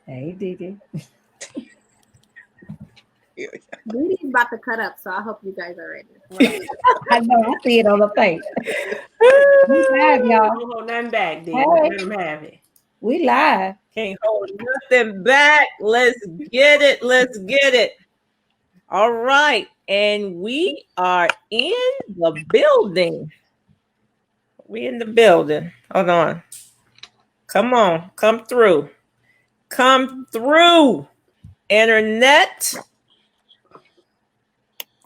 Hey, Dede. Dede's about to cut up, so I hope you guys are ready. I know, I see it on the face. We live, y'all. Don't hold nothing back, Dede. Hey. Let him have it. We live. Can't hold nothing back. Let's get it. Let's get it. All right. And we are in the building. We in the building. Hold on. Come on. Come through. Come through. Internet.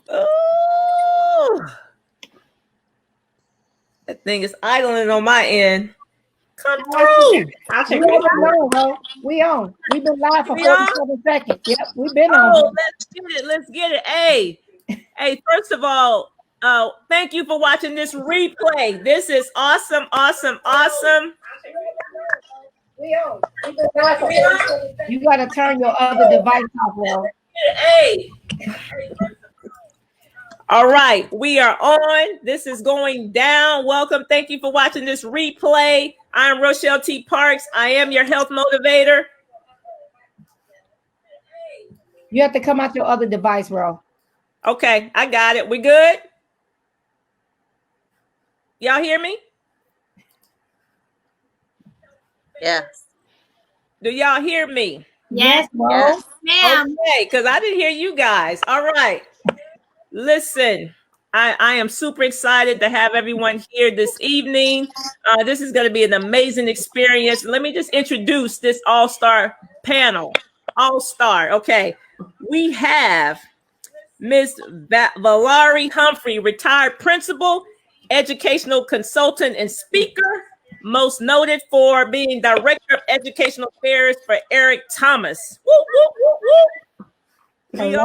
Oh. That thing is idling on my end. Come through. I'll check it. We on. We've been live for 47 seconds. Yep, we've been on. Let's get it. Let's get it. Hey, first of all, thank you for watching this replay. This is awesome, awesome, awesome. We on. You got to turn your other device off, bro. Hey. All right, we are on. This is going down. Welcome. Thank you for watching this replay. I'm Rochelle T. Parks. I am your health motivator. You have to come out your other device, bro. Okay, I got it. We good? Y'all hear me? Yes. Do y'all hear me? Yes, bro. Yes, ma'am. Okay, because I didn't hear you guys. All right. Listen, I am super excited to have everyone here this evening. This is going to be an amazing experience. Let me just introduce this all-star panel. All-star. Okay. We have Ms. VaLarie Humphrey, retired principal, educational consultant, and speaker, most noted for being director of educational affairs for Eric Thomas. Woo, woo, woo, woo. Hello.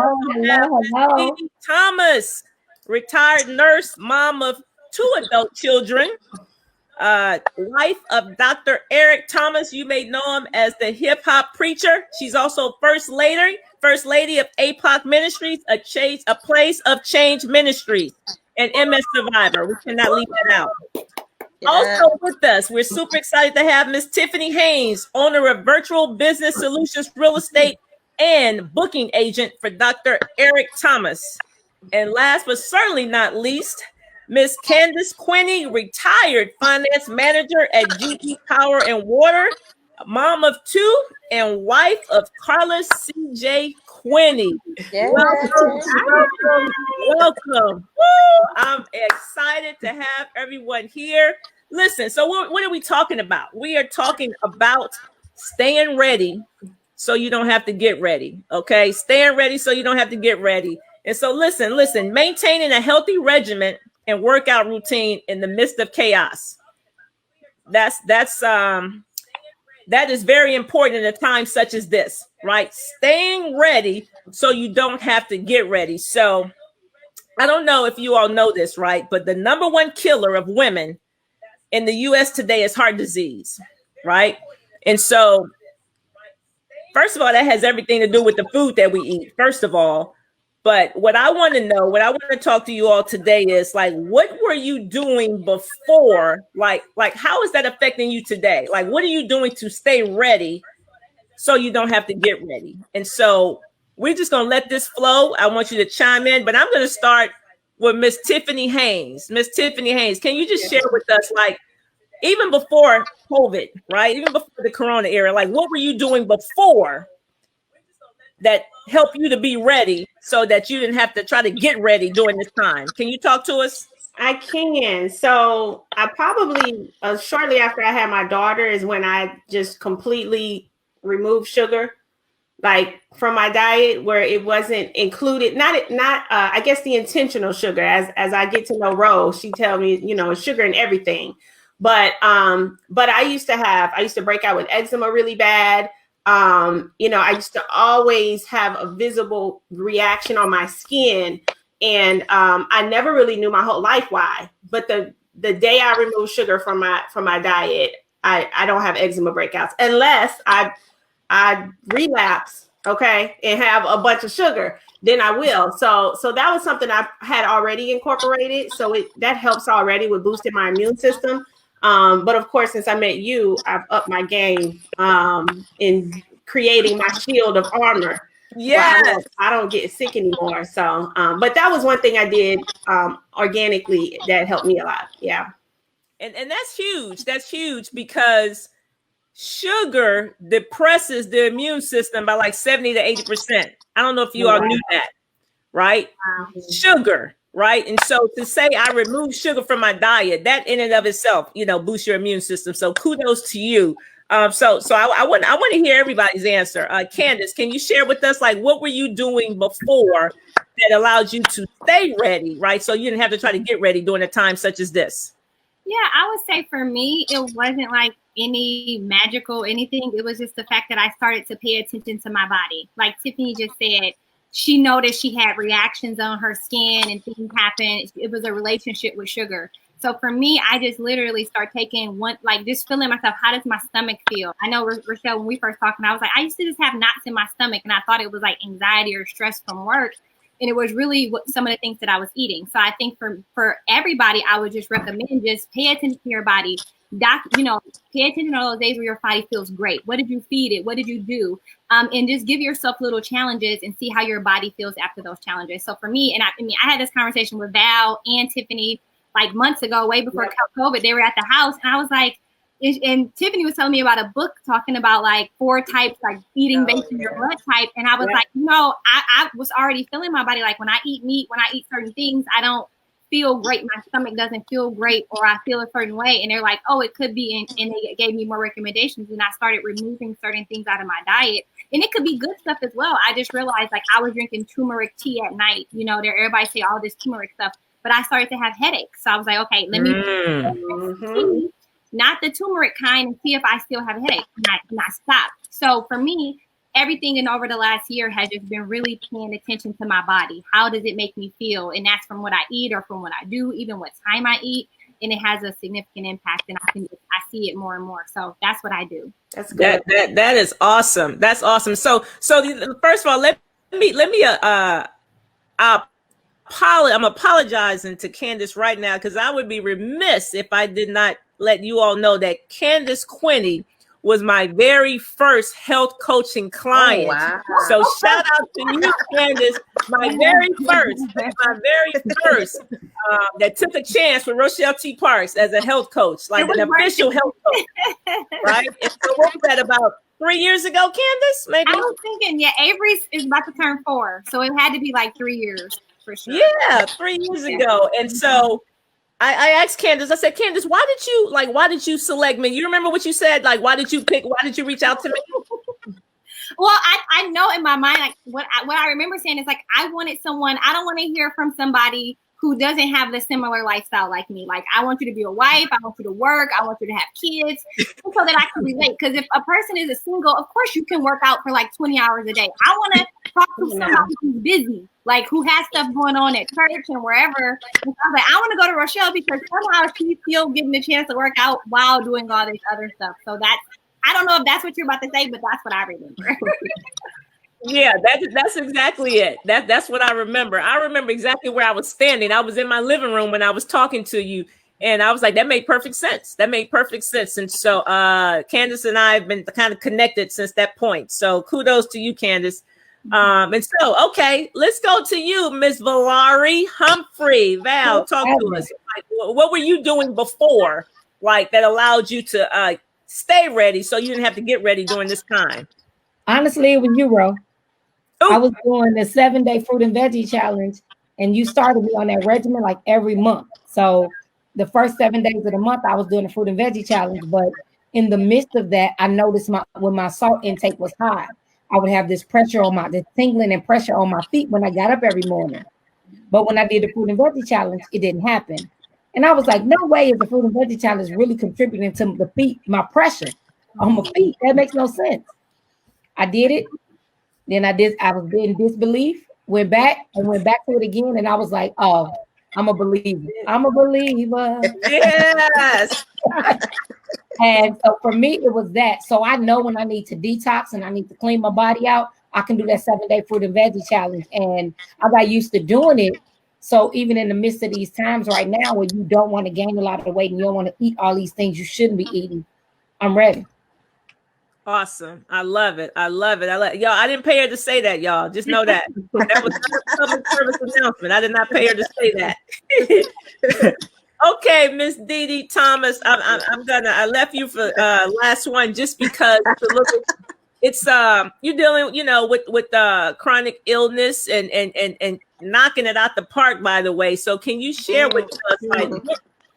Dede Thomas, retired nurse, mom of 2 adult children, wife of Dr. Eric Thomas. You may know him as the hip hop preacher. She's also first lady of APOC Ministries, a place of change ministries, and MS survivor. We cannot leave that out. Yeah. Also with us, we're super excited to have Miss Tiffany Haynes, owner of Virtual Business Solutions Real Estate and booking agent for Dr. Eric Thomas. And last but certainly not least, Miss Candis Quinney, retired finance manager at GE Power and Water, mom of 2 and wife of Carlos C.J. Quinney. Yeah. Welcome. Woo! I'm excited to have everyone here. Listen, so what are we talking about? We are talking about staying ready so you don't have to get ready. Okay, staying ready so you don't have to get ready. And so listen, maintaining a healthy regimen and workout routine in the midst of chaos. That is very important in a time such as this, right? Staying ready so you don't have to get ready. So I don't know if you all know this, right? But the number 1 killer of women in the US today is heart disease, right? And so first of all, that has everything to do with the food that we eat, first of all. But what I want to know, what I want to talk to you all today is like, what were you doing before? Like how is that affecting you today? Like, what are you doing to stay ready so you don't have to get ready? And so we're just going to let this flow. I want you to chime in, but I'm going to start with Miss Tiffany Haynes. Miss Tiffany Haynes, can you just share with us, like, even before COVID, right? Even before the Corona era, like what were you doing before that helped you to be ready so that you didn't have to try to get ready during this time? Can you talk to us? I can. So I probably shortly after I had my daughter is when I just completely removed sugar, like from my diet, where it wasn't included. Not I guess the intentional sugar. As I get to know Rose, she tell me, sugar in everything. But I used to break out with eczema really bad. I used to always have a visible reaction on my skin, and I never really knew my whole life why. But the day I removed sugar from my diet, I don't have eczema breakouts unless I relapse, okay, and have a bunch of sugar. Then I will. So that was something I had already incorporated. So that helps already with boosting my immune system. But of course, since I met you, I've upped my game in creating my shield of armor. Yes. So I don't get sick anymore. So, but that was one thing I did organically that helped me a lot. Yeah. And that's huge. That's huge because sugar depresses the immune system by like 70 to 80%. I don't know if you all knew that, right? Sugar, right? And so to say I remove sugar from my diet, that in and of itself, boosts your immune system. So kudos to you. So I want to hear everybody's answer. Candis, can you share with us, like, what were you doing before that allowed you to stay ready, right? So you didn't have to try to get ready during a time such as this. Yeah, I would say for me, it wasn't like any magical anything. It was just the fact that I started to pay attention to my body. Like Tiffany just said, she noticed she had reactions on her skin and things happened. It was a relationship with sugar. So for me, I just literally start taking just feeling myself. How does my stomach feel? I know, Rochelle, when we first talked, I was like, I used to just have knots in my stomach and I thought it was like anxiety or stress from work. And it was really some of the things that I was eating. So I think for everybody, I would just recommend just pay attention to your body. Pay attention to those days where your body feels great. What did you feed it? What did you do? And just give yourself little challenges and see how your body feels after those challenges. So for me, I had this conversation with Val and Tiffany like months ago, way before COVID. They were at the house and I was like, and Tiffany was telling me about a book talking about like 4 types, like eating based on your blood type. And I was like, I was already feeling my body. Like when I eat meat, when I eat certain things, I don't feel great. My stomach doesn't feel great, or I feel a certain way. And they're like, oh, it could be. And they gave me more recommendations. And I started removing certain things out of my diet. And it could be good stuff as well. I just realized like I was drinking turmeric tea at night. Everybody say all this turmeric stuff, but I started to have headaches. So I was like, okay, let me tea, not the turmeric kind, and see if I still have a headache. And I stopped. So for me, everything in over the last year has just been really paying attention to my body. How does it make me feel? And that's from what I eat or from what I do, even what time I eat. And it has a significant impact, and I see it more and more. So that's what I do. That's good. That is awesome. That's awesome. So first of all, let me I'm apologizing to Candis right now because I would be remiss if I did not let you all know that Candis Quinney was my very first health coaching client. Oh, wow. So shout out to you, Candis, my very first that took a chance with Rochelle T. Parks as a health coach, like an official health coach, right? And so what was that, about 3 years ago, Candis? Maybe? I was thinking, Avery is about to turn 4, so it had to be like 3 years for sure. Yeah, 3 years ago. And so I asked Candis, I said, Candis, why did you select me? You remember what you said? Like, why did you reach out to me? Well, I know in my mind, like what I remember saying is like, I wanted someone, I don't want to hear from somebody who doesn't have the similar lifestyle like me. Like, I want you to be a wife. I want you to work. I want you to have kids so that I can relate. Because if a person is a single, of course you can work out for like 20 hours a day. I want to talk to somebody who's busy, like who has stuff going on at church and wherever. And so I was like, I want to go to Rochelle because somehow she's still getting the chance to work out while doing all this other stuff. So I don't know if that's what you're about to say, but that's what I remember. Yeah, that's exactly it. That's what I remember. I remember exactly where I was standing. I was in my living room when I was talking to you, and I was like, that made perfect sense. And so Candis and I have been kind of connected since that point. So kudos to you, Candis. And so, okay, let's go to you, Miss VaLarie Humphrey. Val, talk to us. Like, what were you doing before, like, that allowed you to stay ready so you didn't have to get ready during this time? Honestly, it was you, Ro. Ooh. I was doing the 7-day fruit and veggie challenge, and you started me on that regimen like every month. So the first 7 days of the month, I was doing the fruit and veggie challenge. But in the midst of that, I noticed when my salt intake was high, I would have this tingling and pressure on my feet when I got up every morning. But when I did the fruit and veggie challenge, it didn't happen. And I was like, no way is the fruit and veggie challenge really contributing to my pressure on my feet. That makes no sense. I did it. Then I was in disbelief, went back to it again. And I was like, oh, I'm a believer. Yes. And so for me, it was that. So I know when I need to detox and I need to clean my body out, I can do that 7-day fruit and veggie challenge. And I got used to doing it. So even in the midst of these times right now where you don't want to gain a lot of weight and you don't want to eat all these things you shouldn't be eating, I'm ready. Awesome. I love it. I love it. Y'all, I didn't pay her to say that, y'all. Just know that. That was not a public service announcement. I did not pay her to say that. Okay, Miss Dede Thomas. I left you for last one just because it's you're dealing, with chronic illness and knocking it out the park, by the way. So can you share with us like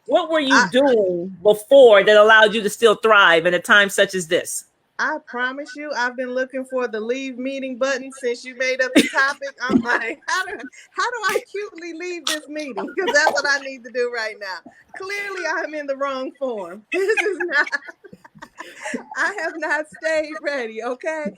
what were you doing before that allowed you to still thrive in a time such as this? I promise you, I've been looking for the leave meeting button since you made up the topic. I'm like, how do I cutely leave this meeting? Because that's what I need to do right now. Clearly, I'm in the wrong form. This is not. I have not stayed ready. Okay,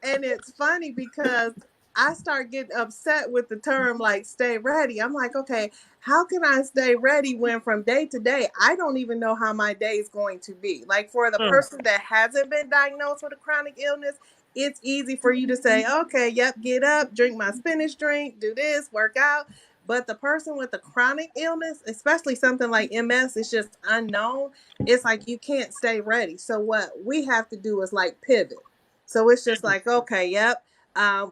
and it's funny because I start getting upset with the term like "stay ready." I'm like, okay, how can I stay ready when from day to day, I don't even know how my day is going to be? Like for the person that hasn't been diagnosed with a chronic illness, it's easy for you to say, okay, yep, get up, drink my spinach drink, do this, work out. But the person with a chronic illness, especially something like MS, it's just unknown. It's like you can't stay ready. So what we have to do is like pivot. So it's just like, okay, yep.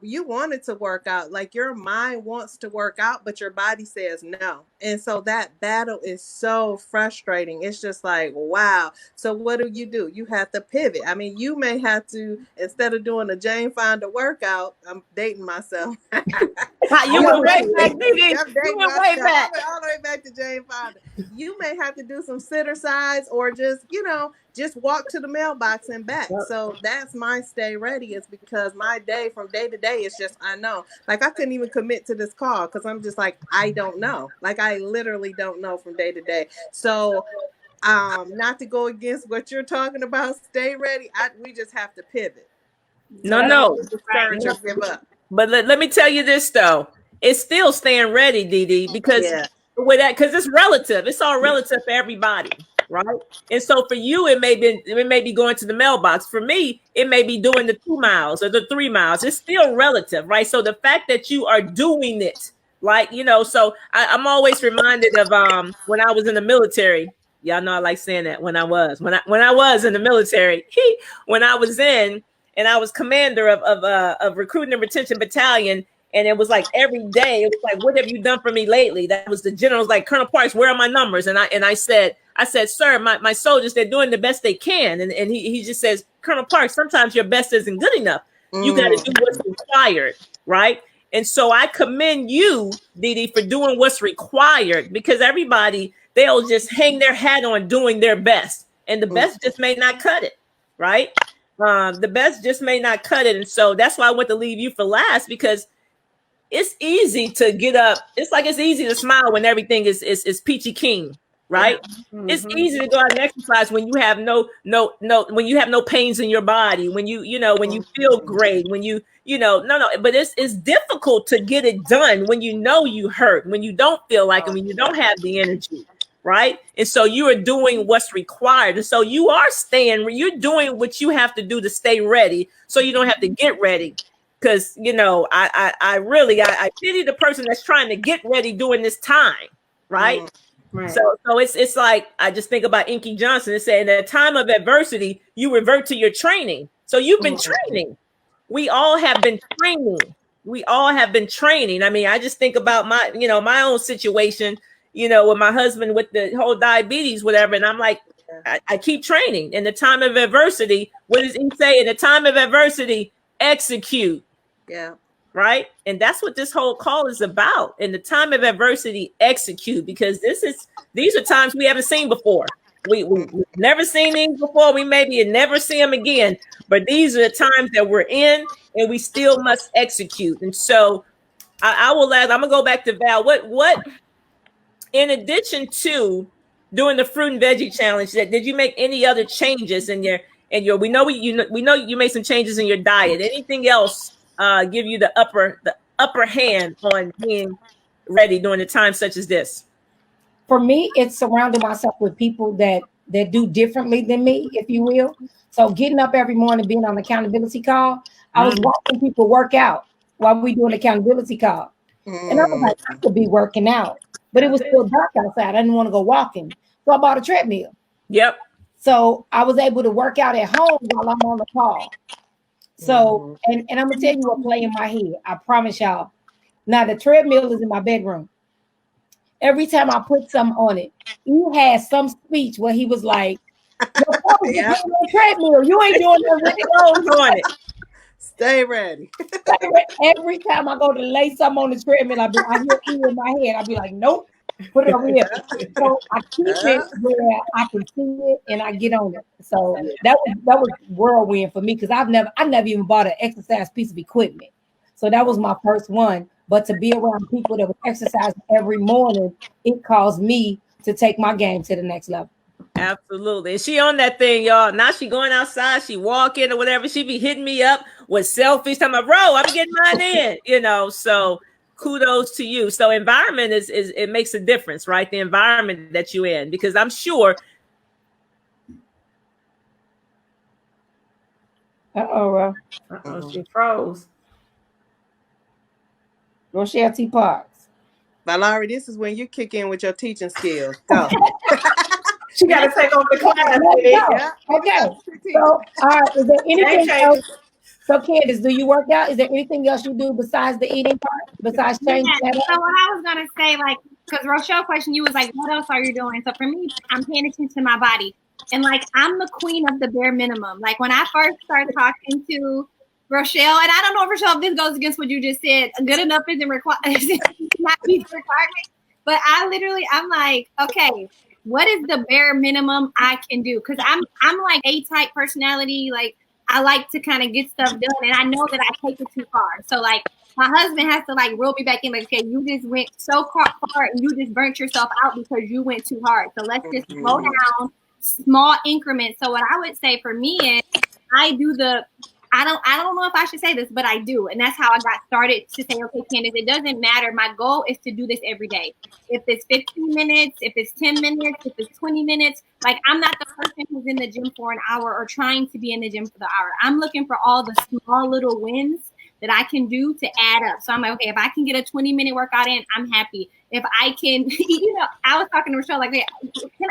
You wanted to work out, like your mind wants to work out, but your body says no. And so that battle is so frustrating. It's just like, wow. So what do? You have to pivot. I mean, you may have to, instead of doing a Jane Fonda workout, I'm dating myself. You went way back, Dede. You went way back. I went all the way back to Jane Fonda. You may have to do some sit-or-sides or just, just walk to the mailbox and back. So that's my stay ready, is because my day from day to day is just unknown. Like I couldn't even commit to this call because I'm just like, I don't know. Like I literally don't know from day to day. So not to go against what you're talking about, stay ready. We just have to pivot. No. Just give up. But let me tell you this though. It's still staying ready, Dede, because with that, because it's relative. It's all relative for everybody. Right. And so for you, it may be going to the mailbox. For me, it may be doing the 2 miles or the 3 miles. It's still relative. Right. So the fact that you are doing it, like, so I'm always reminded of when I was in the military. Y'all know I like saying that when I was in the military, when I was in and I was commander of recruiting and retention battalion. And it was like every day, it was like, what have you done for me lately? That was the general's like, Colonel Parks, where are my numbers? And I said, sir, my soldiers, they're doing the best they can. And he just says, Colonel Parks, sometimes your best isn't good enough. You got to do what's required, right? And so I commend you, Dede, for doing what's required, because everybody, they'll just hang their hat on doing their best. And the best just may not cut it, right? The best just may not cut it. And so that's why I want to leave you for last, because it's easy to get up. It's like it's easy to smile when everything is peachy keen, right? Mm-hmm. It's easy to go out and exercise when you have when you have no pains in your body, when you feel great, when but it's difficult to get it done when you hurt, when you don't feel like it, when you don't have the energy, right? And so you are doing what's required. And so you're doing what you have to do to stay ready so you don't have to get ready. Because, I pity the person that's trying to get ready during this time, right? Right. So it's like, I just think about Inky Johnson and saying, at a time of adversity, you revert to your training. So you've been training. We all have been training. I mean, I just think about my own situation, with my husband with the whole diabetes, whatever. And I'm like, I keep training. In the time of adversity, what does he say? In the time of adversity, execute. Yeah. Right. And that's what this whole call is about. In the time of adversity, execute, because these are times we haven't seen before. We've never seen these before. We maybe never see them again. But these are the times that we're in, and we still must execute. And so I'm going to go back to Val. What in addition to doing the fruit and veggie challenge, did you make any other changes in your we know you made some changes in your diet. Anything else give you the upper hand on being ready during a time such as this? For me, it's surrounding myself with people that do differently than me, if you will. So getting up every morning, being on the accountability call, I was watching people work out while we do an accountability call. And I was like, I could be working out, but it was still dark outside. I didn't want to go walking. So I bought a treadmill. Yep. So I was able to work out at home while I'm on the call. So, and I'm gonna tell you what play in my head. I promise y'all. Now the treadmill is in my bedroom. Every time I put something on it, he had some speech where he was like, "Your phone is on the treadmill. You ain't doing nothing with it. on it. Stay ready." Every time I go to lay something on the treadmill, I hear E in my head. I'll be like, "Nope, put it over here." So I keep it where I can see it and I get on it. So that was whirlwind for me because I never even bought an exercise piece of equipment. So that was my first one. But to be around people that would exercise every morning, it caused me to take my game to the next level. Absolutely. And she on that thing, y'all. Now she going outside, she walking or whatever. She be hitting me up with selfies. I'm like, bro, I'm getting mine in, you know. So kudos to you. So environment is it makes a difference, right? The environment that you in, because I'm sure. She froze. Rochelle T. Parks. VaLarie, this is when you kick in with your teaching skills. Go. She got to take over the class. Yeah. Okay. So, all right. Is there anything else? So, Candis, do you work out? Is there anything else you do besides the eating part? Besides changing that up? So what I was gonna say, like, because Rochelle question you was like, what else are you doing? So for me, I'm paying attention to my body, and like I'm the queen of the bare minimum. Like when I first started talking to Rochelle, and I don't know, Rochelle, if this goes against what you just said. Good enough isn't required, not be requirement. But I'm like, okay, what is the bare minimum I can do? Because I'm like A-type personality. Like I like to kind of get stuff done, and I know that I take it too far. So like my husband has to like reel me back in, like, okay, you just went so far and you just burnt yourself out because you went too hard. So let's just slow down, small increments. So what I would say for me is I don't know if I should say this, but I do. And that's how I got started to say, okay, Candis, it doesn't matter. My goal is to do this every day. If it's 15 minutes, if it's 10 minutes, if it's 20 minutes, like I'm not the person who's in the gym for an hour or trying to be in the gym for the hour. I'm looking for all the small little wins that I can do to add up. So I'm like, okay, if I can get a 20-minute workout in, I'm happy. If I can, I was talking to Rochelle like,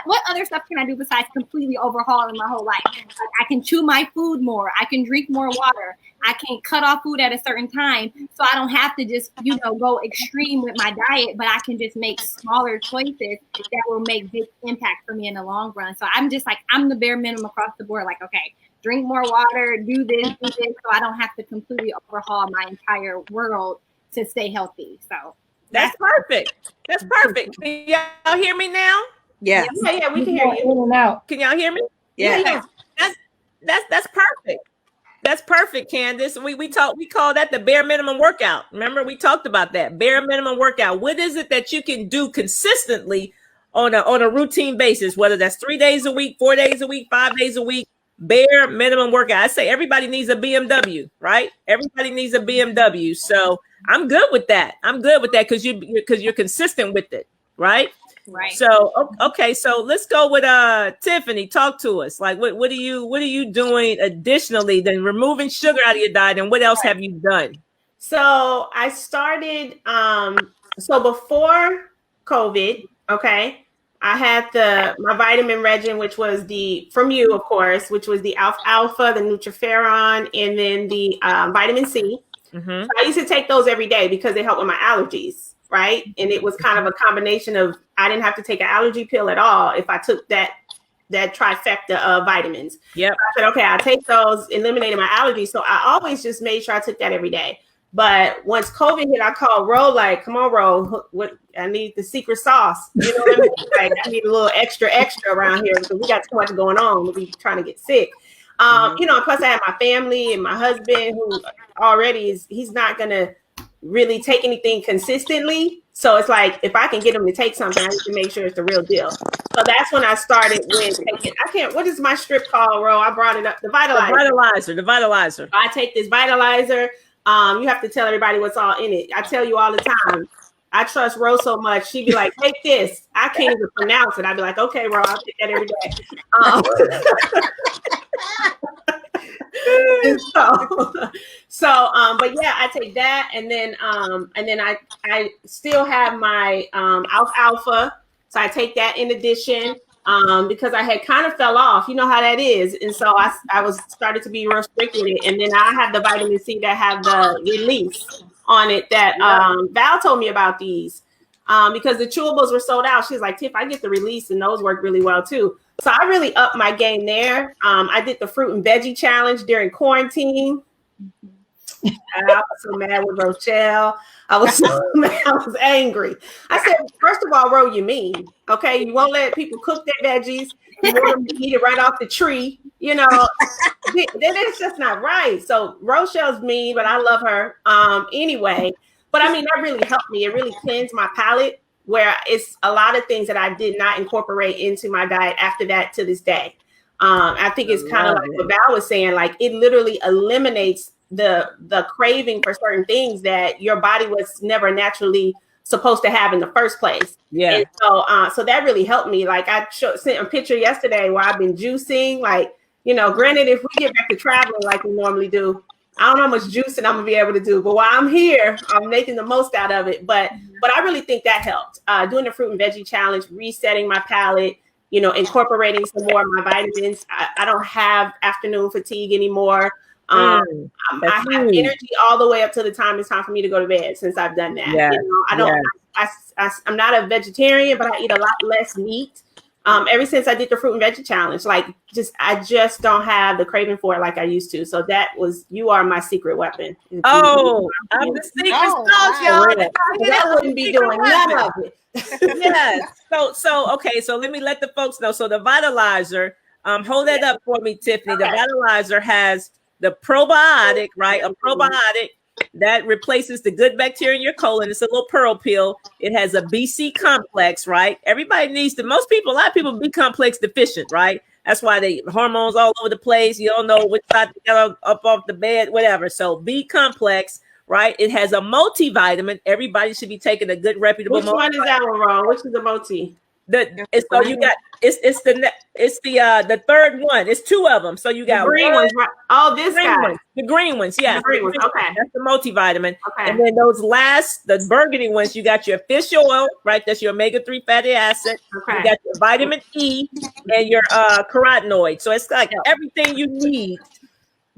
what other stuff can I do besides completely overhauling my whole life? Like, I can chew my food more. I can drink more water. I can cut off food at a certain time. So I don't have to just, go extreme with my diet, but I can just make smaller choices that will make big impact for me in the long run. So I'm just like, I'm the bare minimum across the board. Like, okay, drink more water, do this, so I don't have to completely overhaul my entire world to stay healthy. So that's perfect. That's perfect. Can y'all hear me now? Yeah. Yeah, we can hear you. In and out. Can y'all hear me? Yeah. That's perfect. That's perfect, Candis. We call that the bare minimum workout. Remember, we talked about that bare minimum workout. What is it that you can do consistently on a routine basis, whether that's 3 days a week, 4 days a week, 5 days a week? Bare minimum workout. I say everybody needs a BMW, right? Everybody needs a BMW. So I'm good with that. Because you're consistent with it, right? Right. So okay, so let's go with Tiffany. Talk to us. Like what are you doing additionally than removing sugar out of your diet, and what else have you done? So I started so before COVID, okay, I had my vitamin regimen, which was from you, of course, which was the alfalfa, the nutriferon, and then the vitamin C. Mm-hmm. So I used to take those every day because they help with my allergies, right? And it was kind of a combination of I didn't have to take an allergy pill at all if I took that trifecta of vitamins. Yep. So I said, okay, I'll take those, eliminating my allergies. So I always just made sure I took that every day. But once COVID hit, I called Ro, like, come on, Ro, what I need the secret sauce. You know what I mean? Like, I need a little extra around here because we got too much going on. We'll be trying to get sick. Plus I have my family and my husband who already he's not going to really take anything consistently. So it's like, if I can get him to take something, I need to make sure it's the real deal. So that's when I started with taking, what is my strip called, Ro? I brought it up. The Vitalizer. I take this Vitalizer. You have to tell everybody what's all in it. I tell you all the time. I trust Ro so much. She'd be like, take this. I can't even pronounce it. I'd be like, okay, Ro, I'll take that every day. But yeah, I take that, and then I still have my alfalfa, so I take that in addition. because I had kind of fell off. You know how that is. And so I was started to be real strict with it. And then I have the vitamin C that have the release on it that Val told me about these because the chewables were sold out. She's like, Tiff, I get the release and those work really well too. So I really upped my game there. I did the fruit and veggie challenge during quarantine. I was so mad with Rochelle. I was so mad. I was angry. I said, first of all, Ro, you mean, okay? You won't let people cook their veggies. You want them to eat it right off the tree. You know, it's just not right. So Rochelle's mean, but I love her anyway. But I mean, that really helped me. It really cleansed my palate, where it's a lot of things that I did not incorporate into my diet after that to this day. I think it's kind of like what Val was saying, like it literally eliminates the craving for certain things that your body was never naturally supposed to have in the first place. Yeah. And so that really helped me. Like I sent a picture yesterday where I've been juicing. Like, you know, granted, if we get back to traveling like we normally do, I don't know how much juicing I'm gonna be able to do. But while I'm here, I'm making the most out of it. But I really think that helped. Doing the fruit and veggie challenge, resetting my palate, you know, incorporating some more of my vitamins. I don't have afternoon fatigue anymore. I have energy all the way up to the time it's time for me to go to bed since I've done that. Yeah. You know, I'm not a vegetarian, but I eat a lot less meat. Ever since I did the fruit and veggie challenge, I just don't have the craving for it like I used to. So you are my secret weapon. Oh, I'm the secret sauce, y'all. I wouldn't be doing none of it. Yes. So let me let the folks know. So the Vitalizer, hold that up for me, Tiffany. Okay. The Vitalizer has the probiotic, right? A probiotic that replaces the good bacteria in your colon. It's a little pearl pill. It has a BC complex, right? Everybody needs a lot of people B complex deficient, right? That's why they hormones all over the place. You don't know which side to get up off the bed, whatever. So B complex, right? It has a multivitamin. Everybody should be taking a good reputable. Which one is that one, Ron? Which is the multi? It's the third one. It's two of them. So you got the green ones. Right? Oh, this guy. Ones. The green ones, yeah. The green ones. Okay. That's the multivitamin. Okay. And then the burgundy ones, you got your fish oil, right? That's your omega-3 fatty acid. Okay. You got your vitamin E and your carotenoid. So it's like everything you need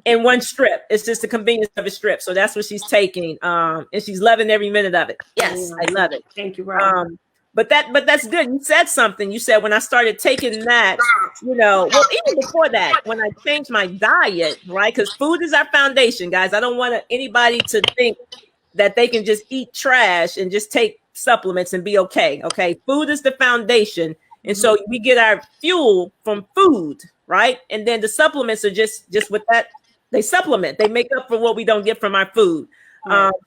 in one strip. It's just the convenience of a strip. So that's what she's taking. And she's loving every minute of it. Yes, I love it. Thank you, Rob. But that's good. You said something. You said when I started taking that, you know, well, even before that, when I changed my diet, right? Because food is our foundation, guys. I don't want anybody to think that they can just eat trash and just take supplements and be okay. Okay. Food is the foundation. And so we get our fuel from food, right? And then the supplements are just with that. They supplement. They make up for what we don't get from our food.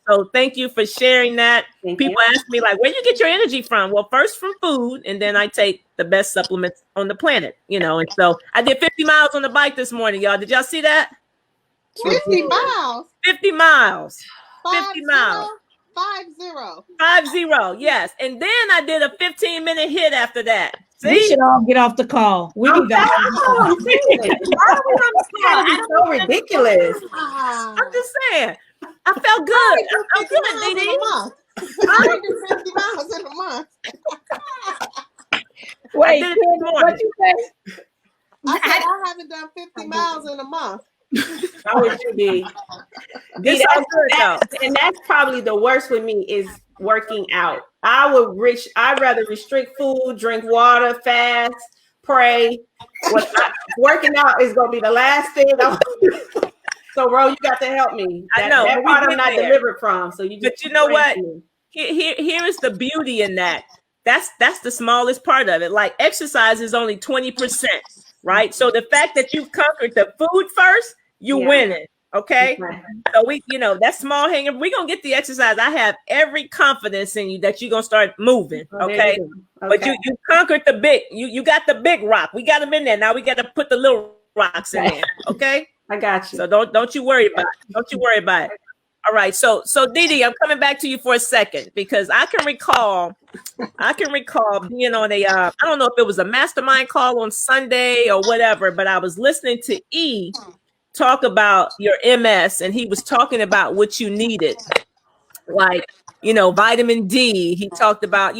So thank you for sharing that. People ask me like, where do you get your energy from? Well, first from food, and then I take the best supplements on the planet, you know. And so I did 50 miles on the bike this morning, y'all. Did y'all see that? 50 miles. 50 miles. 50 50 miles. 50. Yes. And then I did a 15-minute hit after that. See? We should all get off the call. We need that. It's so ridiculous. I'm just saying. I felt good. I'm good, Dede. I did 50 miles in a month. Wait, what you say? I said I haven't done 50 miles in a month. How would you be? And that's probably the worst with me is working out. I'd rather restrict food, drink water, fast, pray. Working out is gonna be the last thing. So, Ro, you got to help me. I know that part I'm not delivered from. So but you know what? Here is the beauty in that. That's the smallest part of it. Like exercise is only 20%, right? So the fact that you've conquered the food first, you win it. Okay. So that small hanger, we're gonna get the exercise. I have every confidence in you that you're gonna start moving. Okay. But you conquered the big, you got the big rock. We got them in there. Now we got to put the little rocks in there. Okay. I got you. So don't you worry about it. Don't you worry about it. All right. So Dede, I'm coming back to you for a second because I can recall being on I don't know if it was a mastermind call on Sunday or whatever, but I was listening to E talk about your MS and he was talking about what you needed. Like, vitamin D. He talked about,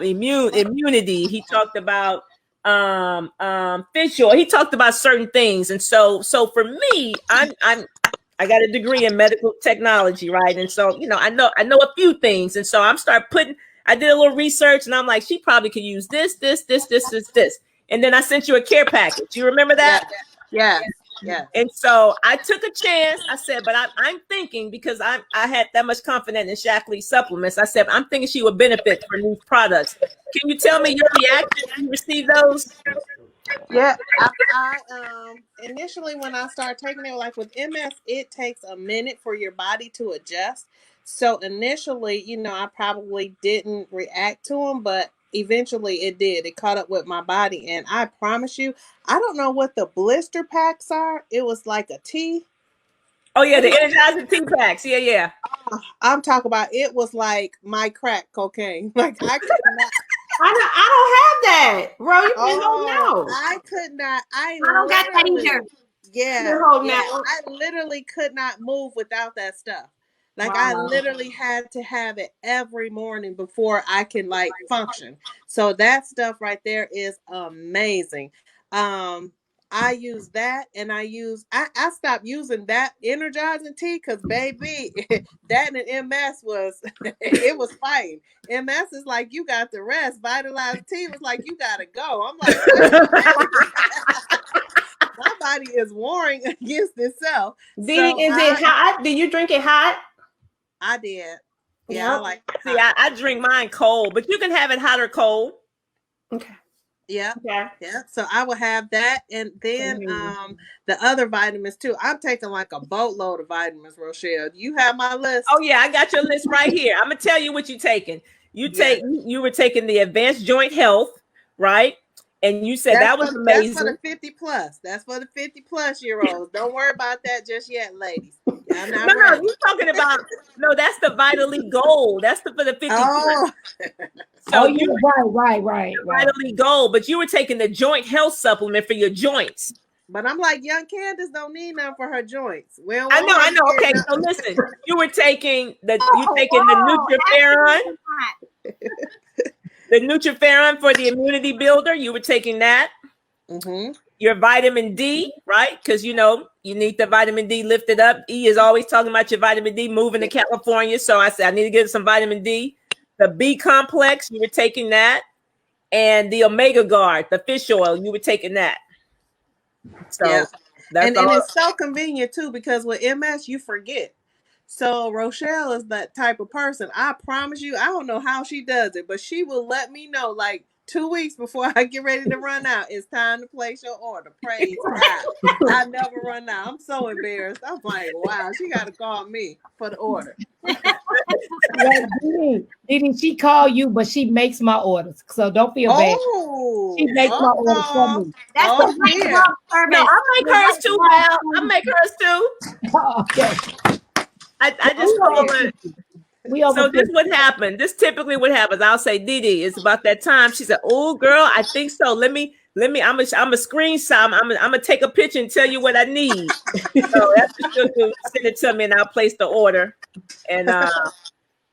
immunity. He talked about fish oil. He talked about certain things. And so for me, I got a degree in medical technology, right? And so, I know a few things. And so I did a little research and I'm like, she probably could use this. And then I sent you a care package. You remember that? Yeah. And so I took a chance. I said, but I'm thinking, because I had that much confidence in Shackley's supplements. I said, I'm thinking she would benefit from these products. Can you tell me your reaction when you received those? Yeah, I initially when I started taking it, like with MS, it takes a minute for your body to adjust. So initially, I probably didn't react to them, but eventually it did. It caught up with my body, and I promise you, I don't know what the blister packs are. It was like a tea. Oh yeah, the Energizer tea packs. Yeah. I'm talking about. It was like my crack cocaine. Like I could not. I don't have that, bro. You can hold now. I could not. I don't got that either. Yeah, now. I literally could not move without that stuff. Like Wow. I literally had to have it every morning before I can function. So that stuff right there is amazing. I use that, and I stopped using that energizing tea because baby, that and MS was it was fighting. MS is like you got the rest. Vitalized tea was like you gotta go. I'm like, my body is warring against itself. Dede, is it hot? Do you drink it hot? I did. Yeah, I like it. See, I drink mine cold, but you can have it hot or cold. Okay. Yeah. Yeah. So I will have that, and then the other vitamins too. I'm taking like a boatload of vitamins, Rochelle. Do you have my list? Oh yeah, I got your list right here. I'm gonna tell you what you're taking. You were taking the Advanced Joint Health, right? And you said that was amazing. That's for the 50 plus. That's for the 50 plus year olds. Don't worry about that just yet, ladies. No, you're talking about that's the Vitally Gold. That's for the 50 plus. So you right. Vitally Gold, but you were taking the joint health supplement for your joints. But I'm like, young Candis don't need none for her joints. Well, I know. Okay, so listen, you were taking the Nutriferon. The Nutriferon for the immunity builder, you were taking that. Mm-hmm. Your vitamin D, right? Because you need the vitamin D lifted up. E is always talking about your vitamin D moving to California. So I said, I need to get some vitamin D. The B complex, you were taking that. And the Omega Guard, the fish oil, you were taking that. So and it's so convenient too, because with MS, you forget. So Rochelle is that type of person. I promise you, I don't know how she does it, but she will let me know like 2 weeks before I get ready to run out. It's time to place your order. Praise God. I never run out. I'm so embarrassed. I'm like, wow, she got to call me for the order. Didn't she call you? But she makes my orders, so don't feel bad. She makes my orders for me. That's the great service. No, I make hers too, Val. I make hers too. Okay. I just call it. So this what happened. This typically what happens. I'll say, Dede, it's about that time. She said, "Oh, girl, I think so. Let me. I'm a screenshot. I'm gonna take a picture and tell you what I need." So that's what she'll do. Send it to me, and I'll place the order. And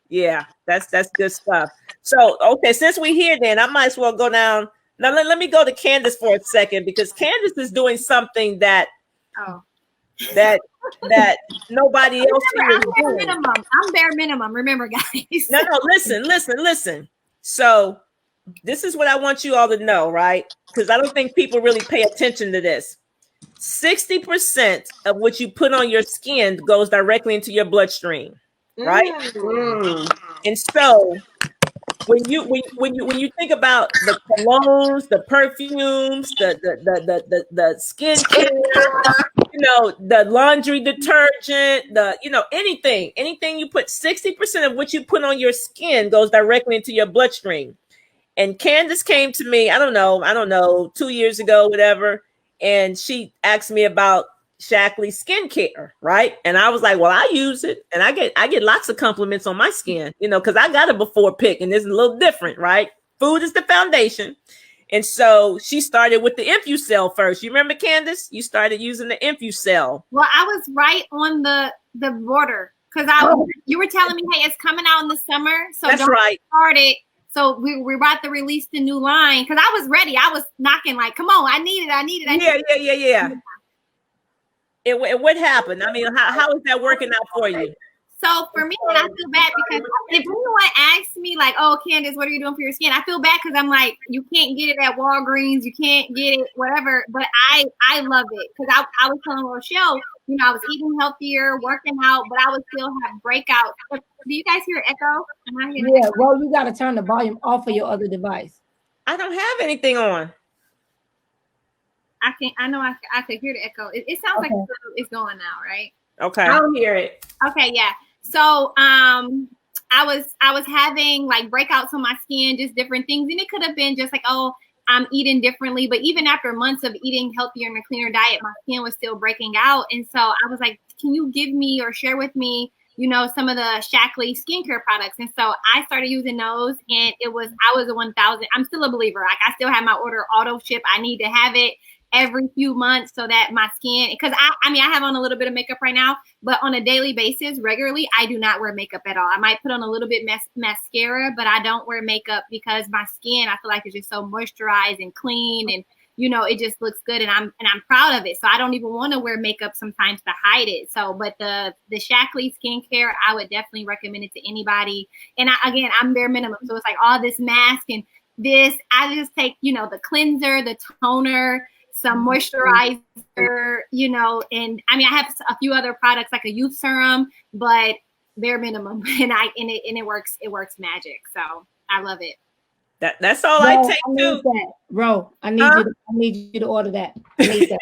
yeah, that's good stuff. So okay, since we're here, then I might as well go down. Now let me go to Candis for a second, because Candis is doing something that nobody else here is doing. I'm bare minimum. Remember, guys. No, listen. So this is what I want you all to know, right? Because I don't think people really pay attention to this. 60% of what you put on your skin goes directly into your bloodstream, right? And so when you think about the colognes, the perfumes, the skincare, the laundry detergent, anything you put, 60% of what you put on your skin goes directly into your bloodstream. And Candis came to me, I don't know, 2 years ago, whatever, and she asked me about Shackley's skincare, right? And I was like, well, I use it, and I get lots of compliments on my skin, because I got a before pic, and it's a little different, right? Food is the foundation. And so she started with the Infusel first. You remember, Candis? You started using the Infusel. Well, I was right on the border, because you were telling me, hey, it's coming out in the summer, so that's don't right. start it So we're about to release the new line because I was ready. I was knocking like, come on, I need it. Yeah. What happened? I mean, how is that working out for you? So for me, I feel bad because if anyone asks me like, "Oh, Candis, what are you doing for your skin?" I feel bad because I'm like, you can't get it at Walgreens, you can't get it whatever. But I love it because I was telling Rochelle, you know, I was eating healthier, working out, but I would still have breakouts. Do you guys hear echo? Am I hearing Yeah, echo? well, you got to turn the volume off of your other device. I don't have anything on. I know I could hear the echo. It sounds like it's going now, right? Okay. I don't hear it. Okay, yeah. So I was having like breakouts on my skin, just different things. And it could have been just like, oh, I'm eating differently. But even after months of eating healthier and a cleaner diet, my skin was still breaking out. And so I was like, can you give me or share with me, you know, some of the Shackley skincare products? And so I started using those, and I was a 1,000. I'm still a believer. Like I still have my order auto ship. I need to have it every few months so that my skin, because I mean, I have on a little bit of makeup right now, but on a daily basis, regularly, I do not wear makeup at all. I might put on a little bit mascara, but I don't wear makeup because my skin, I feel like it's just so moisturized and clean, and you know, it just looks good, and I'm proud of it. So I don't even want to wear makeup sometimes to hide it. So, but the Shackley skincare, I would definitely recommend it to anybody. And I'm bare minimum, so it's like all this mask and this. I just take, you know, the cleanser, the toner, some moisturizer, you know, and I mean, I have a few other products like a youth serum, but bare minimum, and it works magic. So I love it. That's all I take too. Bro, I need you to order that. I need that.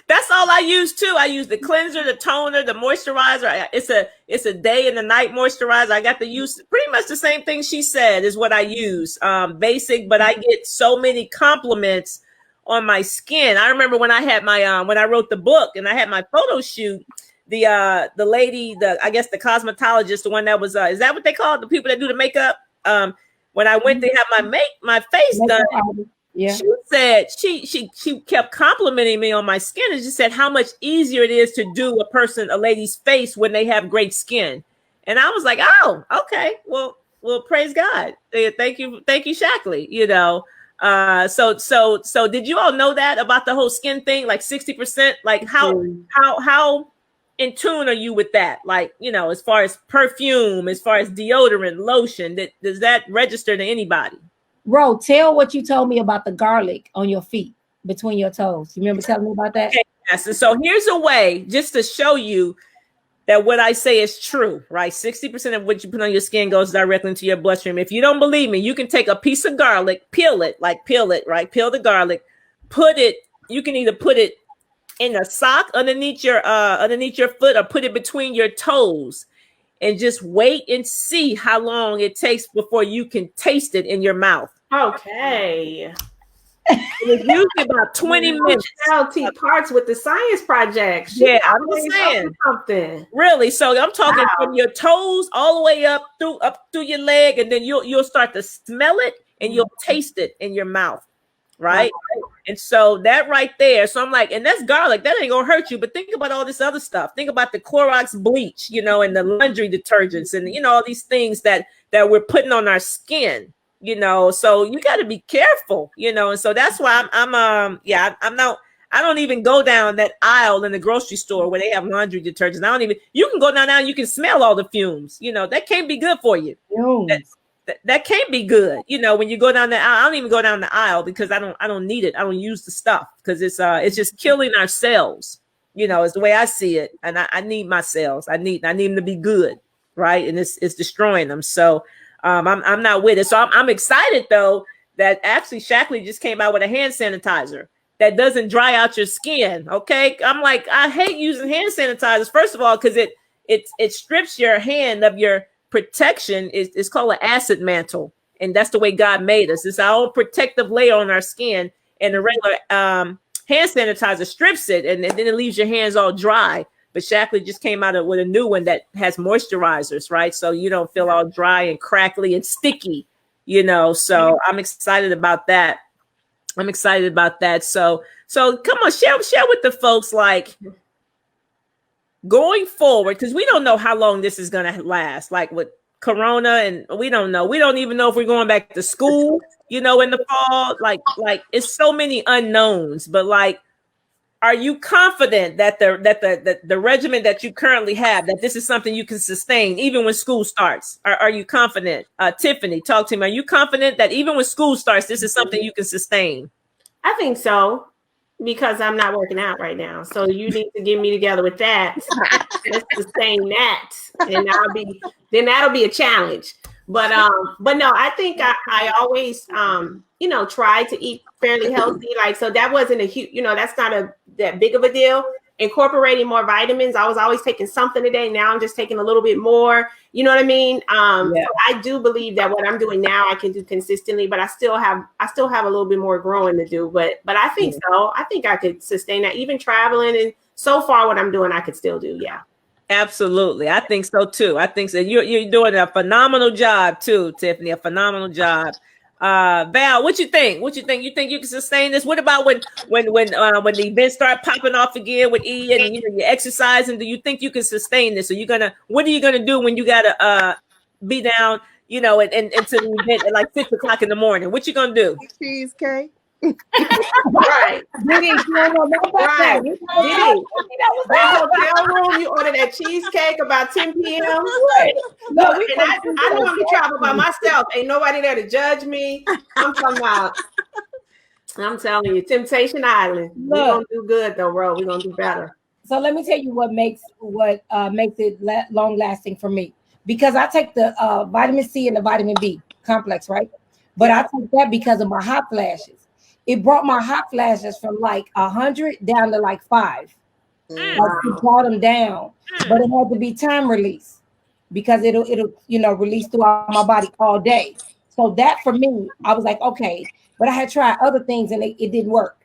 That's all I use too. I use the cleanser, the toner, the moisturizer. It's a day and a night moisturizer. I got to use pretty much the same thing she said is what I use. Basic, but I get so many compliments on my skin. I remember when I had my when I wrote the book and I had my photo shoot, the lady, I guess the cosmetologist, the one that was is that what they call it? The people that do the makeup? When I went to have my face done. Yeah. She said she kept complimenting me on my skin and she said how much easier it is to do a lady's face when they have great skin. And I was like, oh, okay. Well, praise God. Thank you, Shackley. You know. So did you all know that about the whole skin thing? Like 60%, like how in tune are you with that? Like, you know, as far as perfume, as far as deodorant, lotion, does that register to anybody? Bro, tell what you told me about the garlic on your feet between your toes. You remember telling me about that? Yes. And so here's a way just to show you that what I say is true, right? 60% of what you put on your skin goes directly into your bloodstream. If you don't believe me, you can take a piece of garlic, peel it, right? Peel the garlic, you can either put it in a sock underneath your foot or put it between your toes. And just wait and see how long it takes before you can taste it in your mouth. Okay. It's usually about 20 minutes. Parts with the science project. Yeah, I'm just saying something. Really? So I'm talking from your toes all the way up through your leg, and then you'll start to smell it and you'll taste it in your mouth. Right. And so that right there. So I'm like, and that's garlic. That ain't gonna hurt you. But think about all this other stuff. Think about the Clorox bleach, you know, and the laundry detergents and, you know, all these things that we're putting on our skin, you know. So you got to be careful, you know. And so that's why I don't even go down that aisle in the grocery store where they have laundry detergents. You can go down there and you can smell all the fumes, you know, that can't be good for you. That can't be good. You know, when you go down the aisle, I don't even go down the aisle because I don't need it. I don't use the stuff because it's just killing our cells. You know, it's the way I see it. And I need my cells. I need them to be good. Right. And it's destroying them. So I'm not with it. So I'm excited though, that actually Shackley just came out with a hand sanitizer that doesn't dry out your skin. Okay. I'm like, I hate using hand sanitizers. First of all, because it strips your hand of your protection. It's called an acid mantle, and that's the way God made us. It's our own protective layer on our skin, and the regular hand sanitizer strips it, and then it leaves your hands all dry. But Shackley just came out with a new one that has moisturizers, right? So you don't feel all dry and crackly and sticky, you know. So I'm excited about that. So come on, share with the folks, like, going forward, because we don't know how long this is going to last, like with Corona, and we don't know. We don't even know if we're going back to school, in the fall. Like it's so many unknowns. But like, are you confident that the regimen that you currently have, that this is something you can sustain even when school starts? Are you confident? Tiffany, talk to me. Are you confident that even when school starts, this is something you can sustain? I think so, because I'm not working out right now. So you need to get me together with that. Let's sustain that, and that'll be a challenge. But no, I think I always try to eat fairly healthy. Like, so that wasn't a huge, that's not that big of a deal. Incorporating more vitamins. I was always taking something a day. Now I'm just taking a little bit more. You know what I mean? So I do believe that what I'm doing now I can do consistently, but I still have a little bit more growing to do. But I think so. I think I could sustain that, even traveling. And so far, what I'm doing, I could still do. Yeah. Absolutely. I think so too. I think so. You're doing a phenomenal job too, Tiffany, a phenomenal job. Val, what you think? You think you can sustain this? What about when the events start popping off again with E and you're exercising? Do you think you can sustain this? What are you gonna do when you gotta be down, and into the event at like 6 o'clock in the morning? What you gonna do? Cheesecake. Right. Dede, right. Dede, that hotel room, you order that cheesecake about 10 p.m. Right. Look, and I know I'm traveling by myself. Ain't nobody there to judge me. I'm telling you, Temptation Island. We're gonna do good though, bro. We're gonna do better. So let me tell you what makes it long lasting for me. Because I take the vitamin C and the vitamin B complex, right? But I take that because of my hot flashes. It brought my hot flashes from like 100 down to like 5. Like it brought them down, but it had to be time release because it'll release throughout my body all day. So that for me, I was like, okay, but I had tried other things and it didn't work.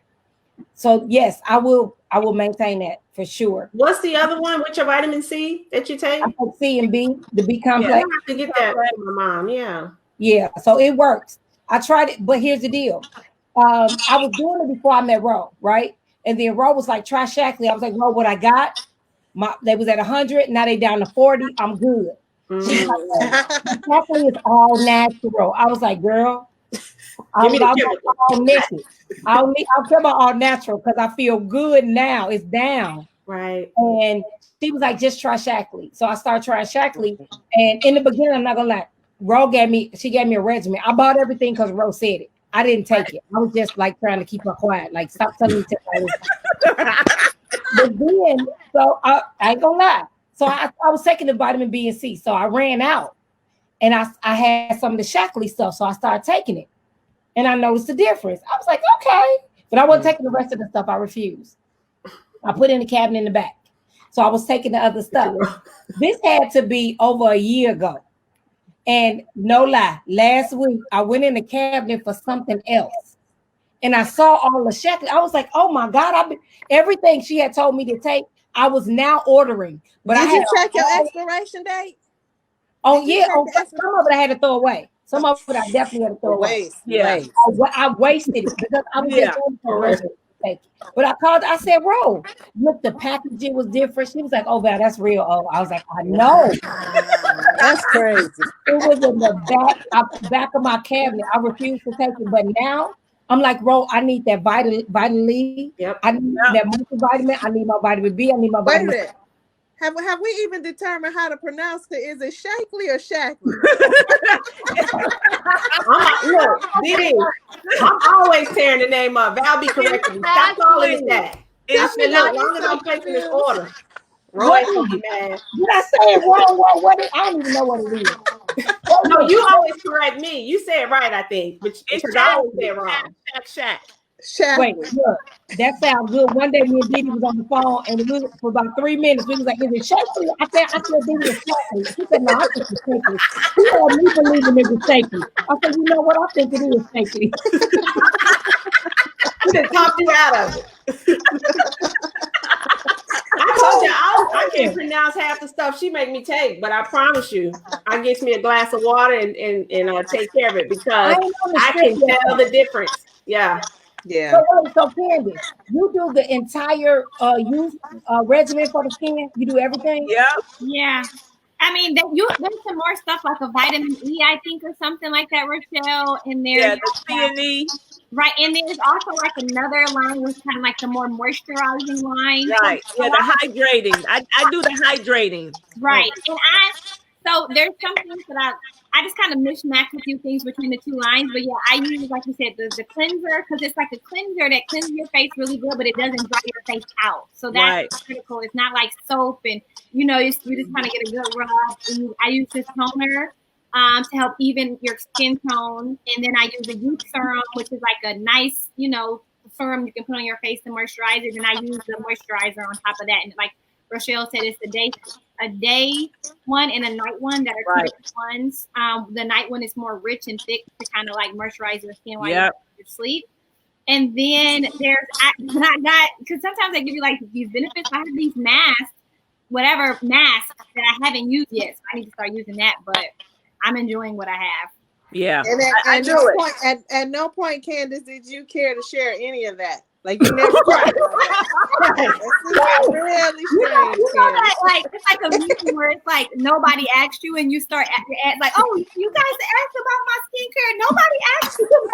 So yes, I will maintain that for sure. What's the other one? What's your vitamin C that you take? I take C and B, the B complex. Yeah, I have to get that from my mom. Yeah, so it works. I tried it, but here's the deal. I was doing it before I met Ro, right? And then Ro was like, try Shackley. I was like, Ro, what I got? They was at 100, now they down to 40. I'm good. She's like, Shackley is all natural. I was like, girl, I'll feel about all natural because I feel good now. It's down. Right. And she was like, just try Shackley. So I started trying Shackley. And in the beginning, I'm not gonna lie, Ro gave me a regimen. I bought everything because Ro said it. I didn't take it. I was just like trying to keep her quiet. Like, stop telling me to take it. But then, so I ain't gonna lie. So I was taking the vitamin B and C. So I ran out and I had some of the Shackley stuff. So I started taking it. And I noticed the difference. I was like, okay. But I wasn't taking the rest of the stuff. I refused. I put it in the cabinet in the back. So I was taking the other stuff. This had to be over a year ago. And no lie, last week I went in the cabinet for something else. And I saw all the Shackley. I was like, oh my God, everything she had told me to take, I was now ordering. But Did you check your expiration date? Oh, yeah. Some of it I had to throw away. Some of it I definitely had to throw away. Yeah. I wasted it because I was just going for a take it. But I called, I said, Ro, look, the packaging was different. She was like, oh, Val, that's real. Oh, I was like, I know. That's crazy. It was in the back of my cabinet. I refused to take it. But now I'm like, Ro, I need that vitamin E. Yep. I need that multivitamin. I need my vitamin B. I need my vitamin. Wait a minute. Have we even determined how to pronounce it? Is it Shackley or Shackley? Look, Dede, I'm always tearing the name up. Val be correcting me. Stop calling it that. As long as I'm placing this order. Roy, man. Did I say it wrong? What I don't even know what it is. No, you always correct me. You say it right, I think. But it's I always say it wrong. Wait, look, that sounds good. One day me and Dede was on the phone and we was, for about 3 minutes, we was like, is it Shackley? I said Dede is Shackley. She said, no, I think it's Shackley. She had me believing it was Shackley. I said, you know what? I think it is Shackley. We done talked you out of it. I told you, I can't pronounce half the stuff she make me take, but I promise you, I get me a glass of water and take care of it because I can tell the difference. Yeah. Yeah. So Candis, you do the entire regimen for the skin? You do everything? Yeah. Yeah. I mean, there's some more stuff like a vitamin E, I think, or something like that, Rochelle, in there. Yeah, the C and E. Right, and there's also like another line with kind of like the more moisturizing line. Right, yeah, the hydrating. I do the hydrating. Right, and so there's some things that I just kind of mismatch a few things between the two lines, but yeah, I use, like you said, the cleanser, because it's like a cleanser that cleanses your face really good, but it doesn't dry your face out. So that's critical. It's not like soap, and you just kind of get a good rub. And I use this toner to help even your skin tone, and then I use a youth serum, which is like a nice, serum you can put on your face to moisturize it, and I use the moisturizer on top of that. And like Rochelle said, it's a day one and a night one that are two different ones. The night one is more rich and thick to kind of like moisturize your skin while you're asleep. And then because sometimes they give you like these benefits. I have these masks that I haven't used yet, so I need to start using that. But I'm enjoying what I have. Yeah. And at no point, Candis, did you care to share any of that? Like you never tried. Really strange. Like it's like a meeting where it's like nobody asked you, and you start like, oh, you guys asked about my skincare. Nobody asked you about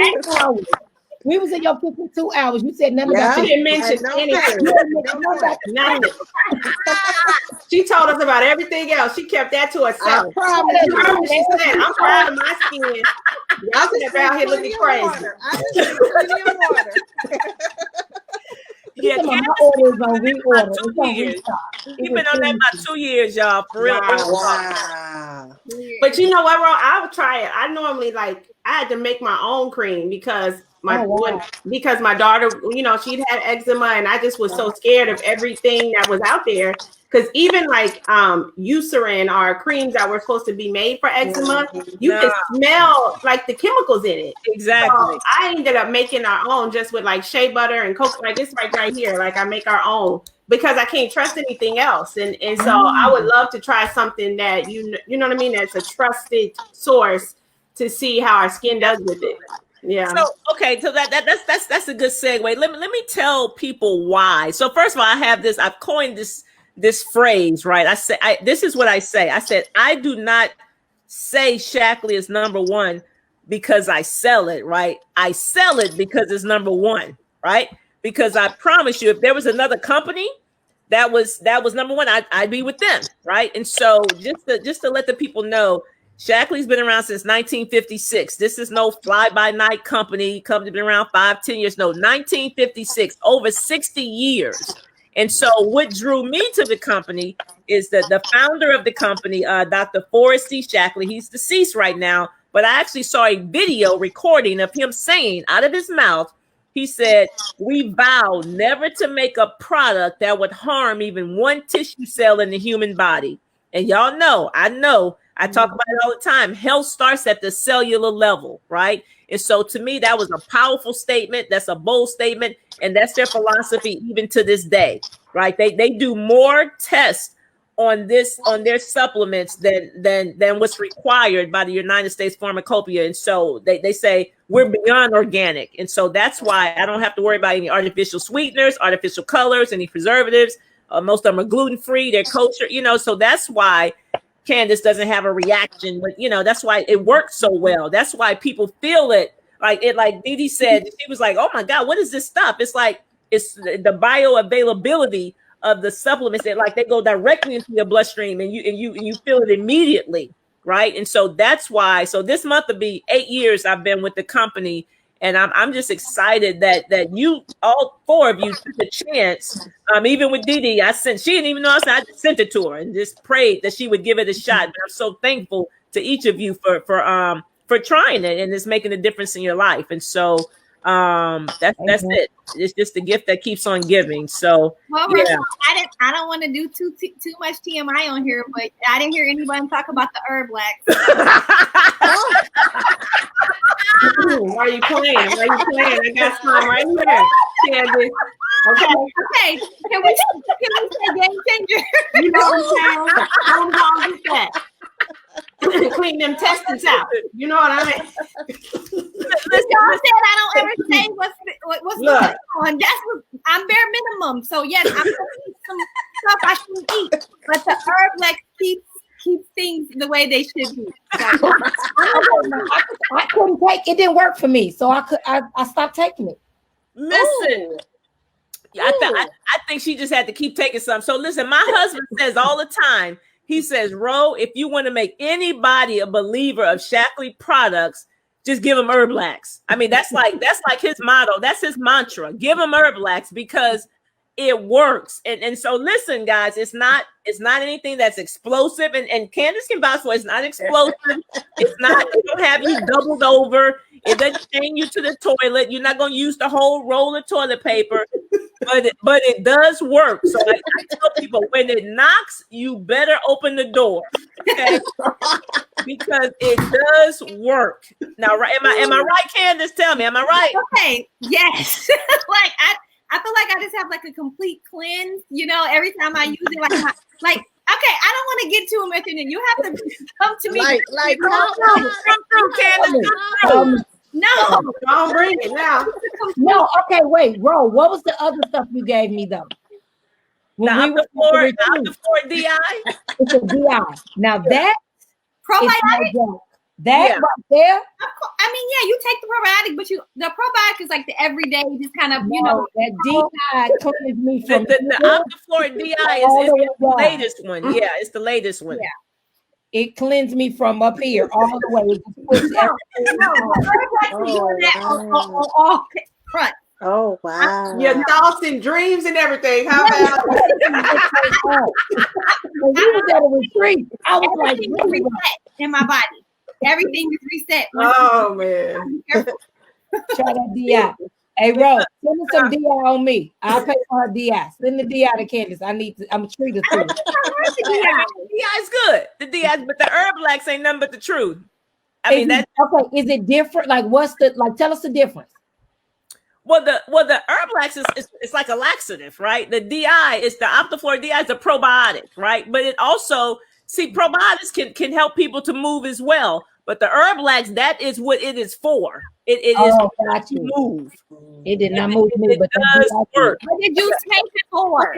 my We was in your picture 2 hours. You said nothing about you didn't mention anything. Nothing. She told us about everything else. She kept that to herself. She said, I'm proud of my skin. Y'all sit out here looking crazy. I just plenty of water. Yeah, my orders on reorder. You've been on that about 2 years, y'all. For real. Wow. But you know what, Ron? I would try it. I normally I had to make my own cream because my daughter, she'd had eczema, and I just was so scared of everything that was out there. Because even like Eucerin or creams that were supposed to be made for eczema, you can smell like the chemicals in it. Exactly. So I ended up making our own just with like shea butter and coconut. Like this right here. Like I make our own because I can't trust anything else. And so I would love to try something that you know what I mean. That's a trusted source to see how our skin does with it. Yeah. So okay, so that's a good segue. Let me tell people why. So first of all, I have this. I've coined this phrase, right? This is what I say. I said, I do not say Shackley is number one because I sell it, right? I sell it because it's number one, right? Because I promise you, if there was another company that was number one, I'd be with them, right? And so just to let the people know, Shackley's been around since 1956. This is no fly-by-night company. Company been around 5-10 years. No, 1956, over 60 years. And so what drew me to the company is that the founder of the company, Dr. Forrest C. Shackley, he's deceased right now, but I actually saw a video recording of him saying out of his mouth, he said, we vow never to make a product that would harm even one tissue cell in the human body. And y'all know, I talk about it all the time. Health starts at the cellular level, right? And so to me, that was a powerful statement. That's a bold statement. And that's their philosophy even to this day, right? They do more tests on their supplements than what's required by the United States Pharmacopoeia. And so they say we're beyond organic. And so that's why I don't have to worry about any artificial sweeteners, artificial colors, any preservatives. Most of them are gluten-free. They're kosher, so that's why Candis doesn't have a reaction, but that's why it works so well. That's why people feel it. Like Dede said, she was like, oh my God, what is this stuff? It's like, it's the bioavailability of the supplements that they go directly into your bloodstream and you feel it immediately. Right. And so that's why, so this month will be 8 years I've been with the company. And I'm just excited that you, all four of you, took a chance. Even with Dede, she didn't even know I just sent it to her and just prayed that she would give it a shot. And I'm so thankful to each of you for trying it, and it's making a difference in your life. And so that's it. It's just the gift that keeps on giving. So yeah. I don't want to do too much TMI on here, but I didn't hear anyone talk about the herb wax. Why are you playing? I got some right here. Okay. Can we say game changer? You know what I'm saying? How long is that? Clean them intestines out. You know what I mean? Y'all said I don't ever say what's going on. That's what I'm bare minimum. So yes, I'm gonna eat some stuff I shouldn't eat, but the Herblex keeps things the way they should be. So, I couldn't take it. Didn't work for me, so I stopped taking it. Listen. I think she just had to keep taking some. So listen, my husband says all the time, he says, Ro, if you want to make anybody a believer of Shaklee products, just give them Herblex. I mean, that's like his motto. That's his mantra. Give them Herblex because it works. And so listen, guys, it's not anything that's explosive. And Candis can vouch for it's not explosive. It don't have you doubled over. It doesn't chain you to the toilet. You're not going to use the whole roll of toilet paper, but it does work. So I tell people, when it knocks, you better open the door, okay? Because it does work. Now, am I right, Candis? Tell me, am I right? Okay, yes. Like I feel like I just have like a complete cleanse, every time I use it. Okay, I don't want to get too much in it. You have to come to me. Come through, Candis. No, don't bring it now. No, okay, wait, Ro, what was the other stuff you gave me though? The floor DI. It's a DI. Now that probiotic. That right there. I mean, yeah, you take the probiotic, but the probiotic is like the everyday, just kind of, that DI cleans me from the Optiflor DI is the latest one. Yeah, it's the latest one. Yeah. It cleansed me from up here all the way. Front. Oh wow! Your thoughts and dreams and everything. How about? When we was at a retreat, I was like, reset in my body. Everything is reset. Oh man! Try that DI. Hey, Ro, send me some DI on me. I'll pay for her DI. Send the DI to Candis. I'm a treater too. The DI is good. The DI, but the Herblex ain't nothing but the truth. I mean, that's okay. Is it different? Like, tell us the difference. Well, the Herblex is it's like a laxative, right? The DI is the Optiflor DI is a probiotic, right? But it also probiotics can help people to move as well. But the Herblex, that is what it is for. It is to move. It did not move me, but it does work. What did you take it for?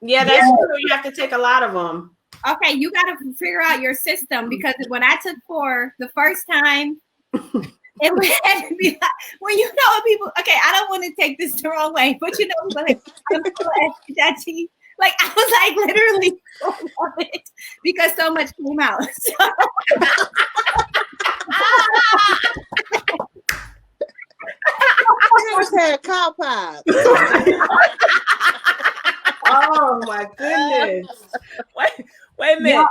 Yeah, that's true. You have to take a lot of them. Okay, you got to figure out your system, because when I took 4 the first time, it had to be like, when people. Okay, I don't want to take this the wrong way, but like I'm so SHIT. Like I was like literally of it because so much came out. So. I almost had cow pies. Oh my goodness! Wait a minute.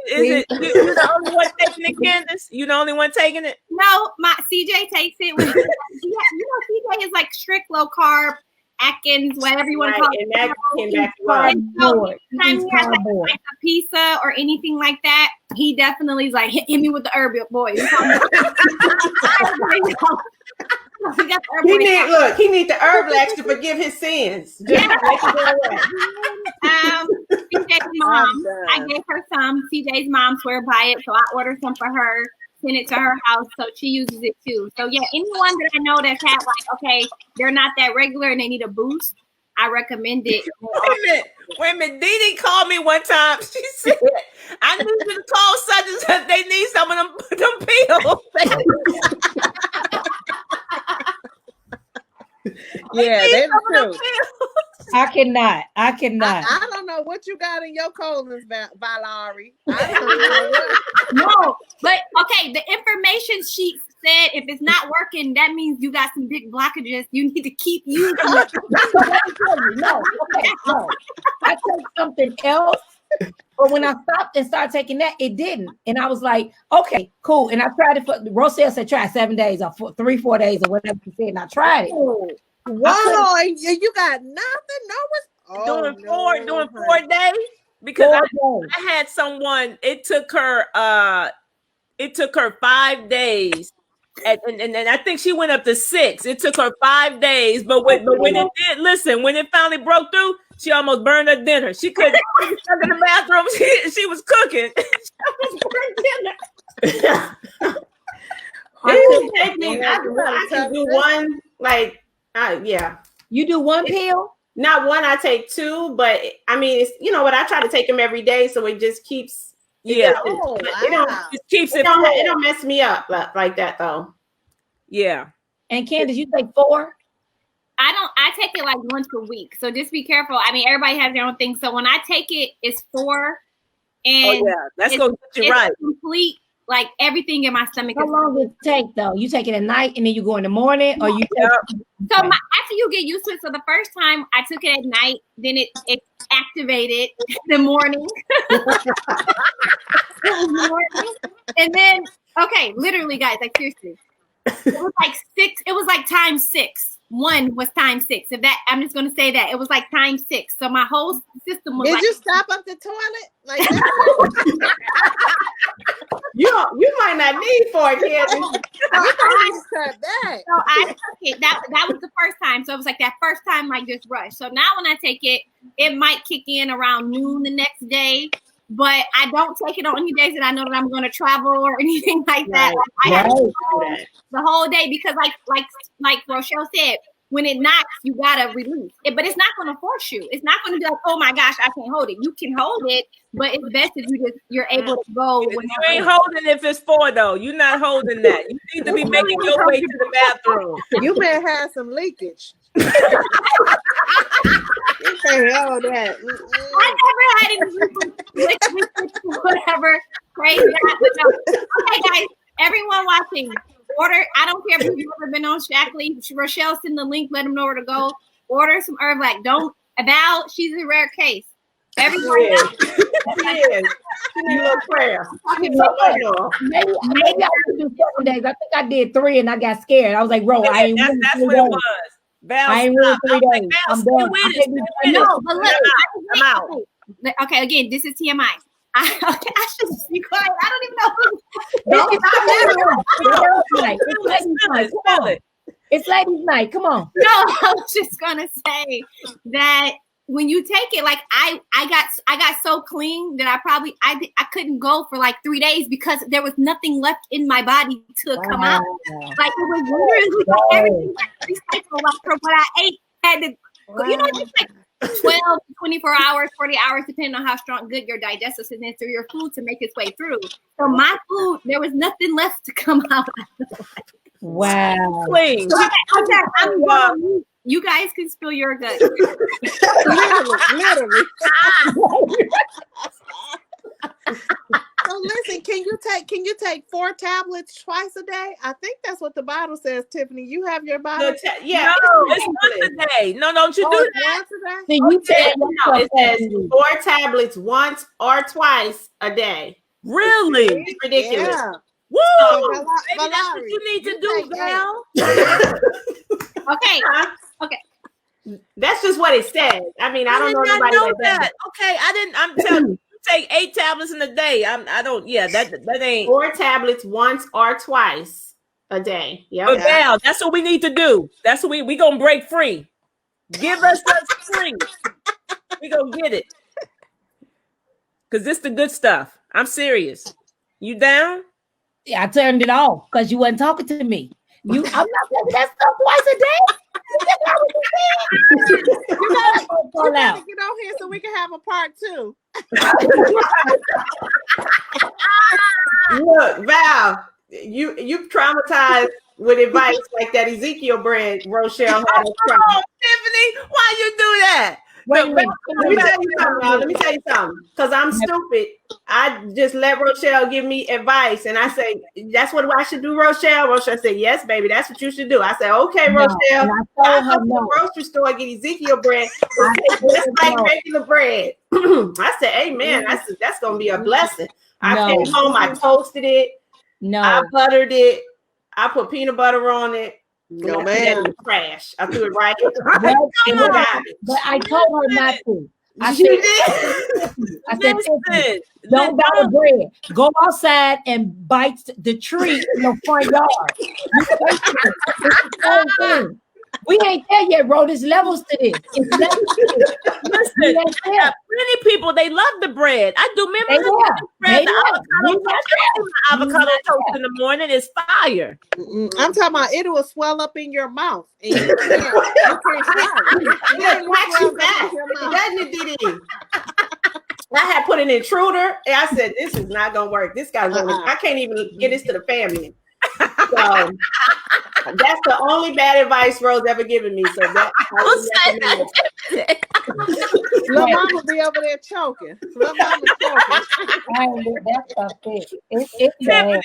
Is it you the only one taking it, Candis? You the only one taking it? No, my CJ takes it. CJ is like strict low carb. Atkins, whatever you want to call it. And that came back well. Anytime he has like a pizza or anything like that, he definitely is like, hit me with the herb boy. He need the Herblex to forgive his sins. CJ's mom, I gave her some. CJ's mom swear by it, so I ordered some for her. Send it to her house, so she uses it too. So yeah, anyone that I know that's had like, okay, they're not that regular and they need a boost, I recommend it. Wait a minute. Dede called me one time. She said, I need you to call such and such. They need some of them pills. Yeah, that's true. I cannot. I don't know what you got in your colons, VaLarie. No, but okay, the information sheet said if it's not working, that means you got some big blockages. You need to keep using it. No. I took something else, but when I stopped and started taking that, it didn't. And I was like, okay, cool. And I tried it for Rochelle said try 7 days or 3-4 days or whatever she said, and I tried it. Wow, you got nothing? Doing 4 days? Because I had someone, it took her 5 days. And I think she went up to 6. It took her 5 days, but when it did, listen, when it finally broke through, she almost burned her dinner. She couldn't. She was stuck in the bathroom. She was cooking. She almost burned dinner. I can do one, yeah. You do one pill? not one, I take two, but I mean, it's, you know what, I try to take them every day, so it just keeps. Yeah. It keeps it don't mess me up like that though. Yeah. And Candis, you take 4? I take it like once a week. So just be careful. I mean, everybody has their own thing. So when I take it, it's 4. And that's gonna get you right. Complete, like everything in my stomach. How long does it take though? You take it at night and then you go in the morning, or you so after you get used to it. So the first time I took it at night, then it activated the morning. And then literally guys, like seriously, it was like 6. It was like times 6. 1 was times 6. If that, I'm just gonna say that it was like times 6. So my whole system was. Did you stop up the toilet? Like you might not need 4, Candis. So I took it. That was the first time. So it was like that first time, like just rush. So now when I take it, it might kick in around noon the next day. But I don't take it on any days that I know that I'm going to travel or anything like that. I have to go the whole day because, like Rochelle said, when it knocks, you gotta release it. But it's not going to force you. It's not going to be like, oh my gosh, I can't hold it. You can hold it, but it's best if you're able to go. You ain't holding if it's 4 though. You're not holding that. You need to be making your way to the bathroom. You may have some leakage. You can't hold that. I never had any whatever crazy. Okay, guys, everyone watching, order. I don't care if you've ever been on Shackley. Rochelle, send the link. Let them know where to go. Order some herb. Like, don't Val. She's a rare case. Everyone. She is. She need a little prayer. Maybe I could do 7 days. I think I did 3 and I got scared. I was like, bro, I ain't that's what it was. Val, I ain't really 3 days. I'm done. No, but look, I'm out. Okay, again, this is TMI. I should just be quiet. I don't even know. It's ladies' night. Come on. No, I was just gonna say that when you take it, like I got so clean that I couldn't go for like 3 days because there was nothing left in my body to come out. Like it was literally like everything recycled. Like from what I ate had to, you know, just like 12, 24 hours, 40 hours, depending on how good your digestive system is through your food to make its way through. So my food, there was nothing left to come out. Wow. Clean. So I'm going. You guys can spill your guts. literally. So listen, can you take 4 tablets twice a day? I think that's what the bottle says, Tiffany. You have your bottle? Yeah. No, it's once a day. No, don't you do that? It says 4 tablets once or twice a day. Really? It's ridiculous. Yeah. Woo! So, Maybe that's what you need to do, Val. Okay. That's just what it says. I mean, I don't know anybody that. Okay, I'm telling you, take 8 tablets in a day. I don't. Yeah, that ain't 4 tablets once or twice a day. Yeah. But Val, that's what we need to do. That's what we gonna break free. Give us free. We gonna get it. Cause this the good stuff. I'm serious. You down? Yeah, I turned it off because you wasn't talking to me. I'm not taking that stuff twice a day. You gotta get on here so we can have a part 2. Look, Val, you traumatized with advice like that Ezekiel bread Rochelle had. Tiffany, why you do that? Let me tell you something. Because I'm stupid. I just let Rochelle give me advice, and I say, "That's what I should do, Rochelle." Rochelle said, "Yes, baby, that's what you should do." I said, "Okay, Rochelle." I go to the grocery store and get Ezekiel bread. It's like regular bread. I said, "Amen." I said, "That's gonna be a blessing." I came home. I toasted it. I buttered it. I put peanut butter on it. No, man. Trash. I threw it right in But I told her not to. I said, don't buy the bread. Go outside and bite the tree in the front yard. It's the same thing. We ain't there yet, bro. There's levels to this. It's levels to this. Listen, I got plenty people, they love the bread. I do. Remember avocado toast in the morning is fire. I'm talking about it will swell up in your mouth. And you can't I had put an intruder, and I said, "This is not gonna work. This guy's gonna. I can't even get this to the family." So that's the only bad advice Rose ever given me. So that Little mama be over there choking. Little mama choking. That's a fit. It's bad.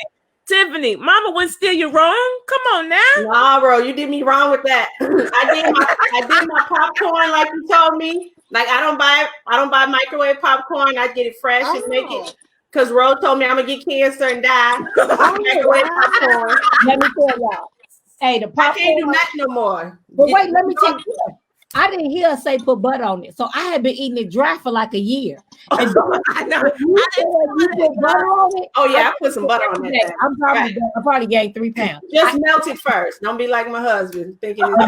Tiffany, mama wouldn't steer you wrong. Come on now. Nah, bro, you did me wrong with that. I did my popcorn like you told me. Like I don't buy microwave popcorn. I get it fresh and make it. Because Rose told me I'm gonna get cancer and die. Microwave popcorn. Let me tell y'all. Hey, the popcorn. I can't do nothing no more. But wait, let me tell you. I didn't hear her say put butter on it, so I had been eating it dry for like a year. And I know. you put butter on it. Oh yeah, I put some butter on that. I probably gained 3 pounds. Just melt it first. Don't be like my husband thinking. Did you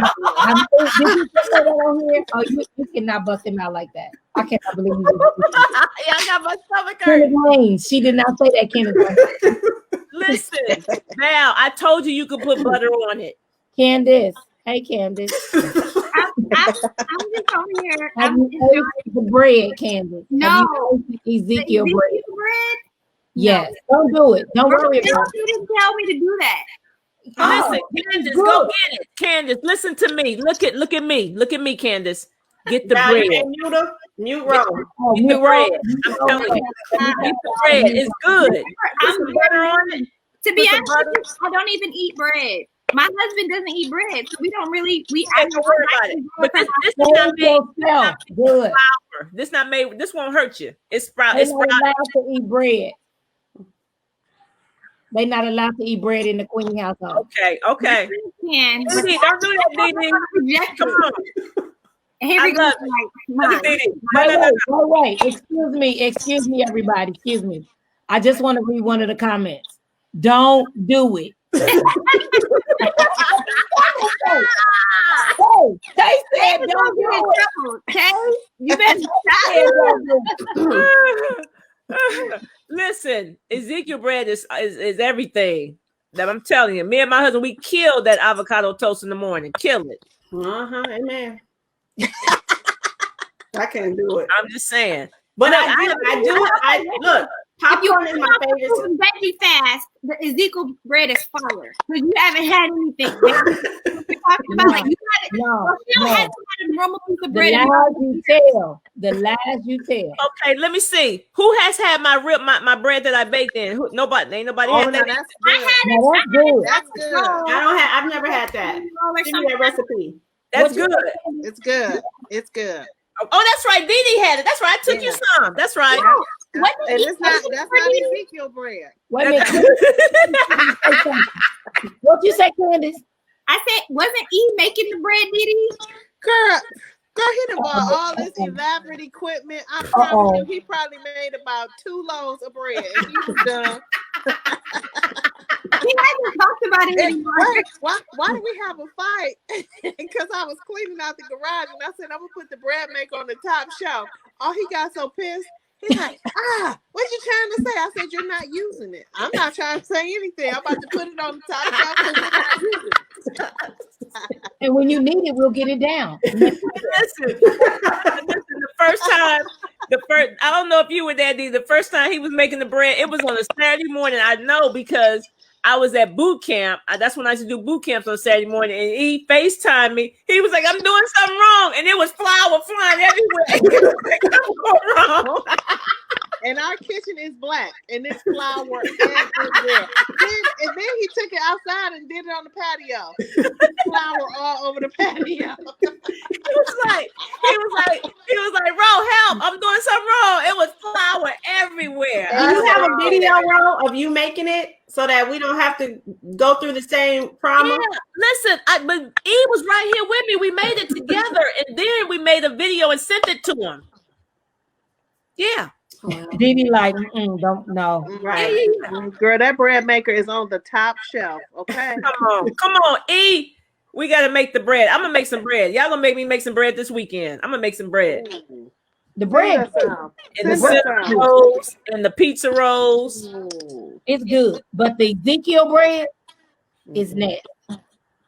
put that on here? Oh, you cannot bust him out like that. I cannot believe you. I got my stomach hurt. Tiffany Haynes. She did not say that, Candace. Listen, now I told you could put butter on it. Candace. Hey, Candace. I'm just over here. Have you tasted the bread, Candace? No. Have you tasted Ezekiel bread? Yes. No. Don't do it. Don't worry about it. You didn't tell me to do that. Listen, Candace, go get it. Candace, listen to me. Look at me. Look at me, Candace. Get the bread. Mute roll. Get the bread. I'm telling you. Get the bread. It's good. Put some butter on it. To be honest with you, I don't even eat bread. My husband doesn't eat bread, so we don't really. I don't worry about it. But this is not made. Good. This not made. This won't hurt you. It's sprouted. They're not allowed to eat bread. They're not allowed to eat bread in the Quinney household. Okay. Dede, don't do that, Dede. Come on. Here we go. Wait. Excuse me, everybody. Excuse me. I just want to read one of the comments. Don't do it. Hey, Tay said don't do it. Tay, you better stop. Listen, Ezekiel bread is everything. That I'm telling you. Me and my husband, we killed that avocado toast in the morning. Kill it. Amen. I can't do it. I'm just saying. But I look. Popcorn is my favorite. Veggie fast. The Ezekiel bread is fire because you haven't had anything. We're talking about like you had a normal piece of bread. The lies you tell. Okay, let me see. Who has had my bread that I baked in? Nobody. Ain't nobody had that. That's good. That's good. I've never had that. Give me that recipe. That's good. It's good. It's good. Oh, that's right. Dede had it. That's right. I took you some. That's right. No. And that's not Ezekiel bread. Wait a minute. What you say, Candis? I said, wasn't E making the bread, Dede? Girl, he done bought all this elaborate equipment. I promise you, he probably made about 2 loaves of bread. And he was done. He hasn't talked about it anymore. Why did we have a fight? Because I was cleaning out the garage and I said, I'm going to put the bread maker on the top shelf. Oh, he got so pissed. He's like, what you trying to say? I said, you're not using it. I'm not trying to say anything. I'm about to put it on the top shelf because you're not using it. And when you need it, we'll get it down. Listen, the first time, I don't know if you were there, Dede. The first time he was making the bread, it was on a Saturday morning. I know because I was at boot camp. That's when I used to do boot camps on Saturday morning. And he FaceTimed me. He was like, I'm doing something wrong. And it was flour flying everywhere. I'm going wrong. And our kitchen is black. And it's flour everywhere. And then he took it outside and did it on the patio. Flour all over the patio. He was like, Ro, help. I'm doing something wrong. It was flour everywhere. Do you have a video, Ro, of you making it? So that we don't have to go through the same problem. Yeah, listen, but E was right here with me. We made it together, and then we made a video and sent it to him. Yeah. Dede like, don't know. Right. Girl, that bread maker is on the top shelf. Okay. Come on, E. We got to make the bread. I'm gonna make some bread. Y'all gonna make me make some bread this weekend. I'm gonna make some bread. The bread, And the cinnamon rolls and the pizza rolls. it's good, but the Ezekiel bread is nasty.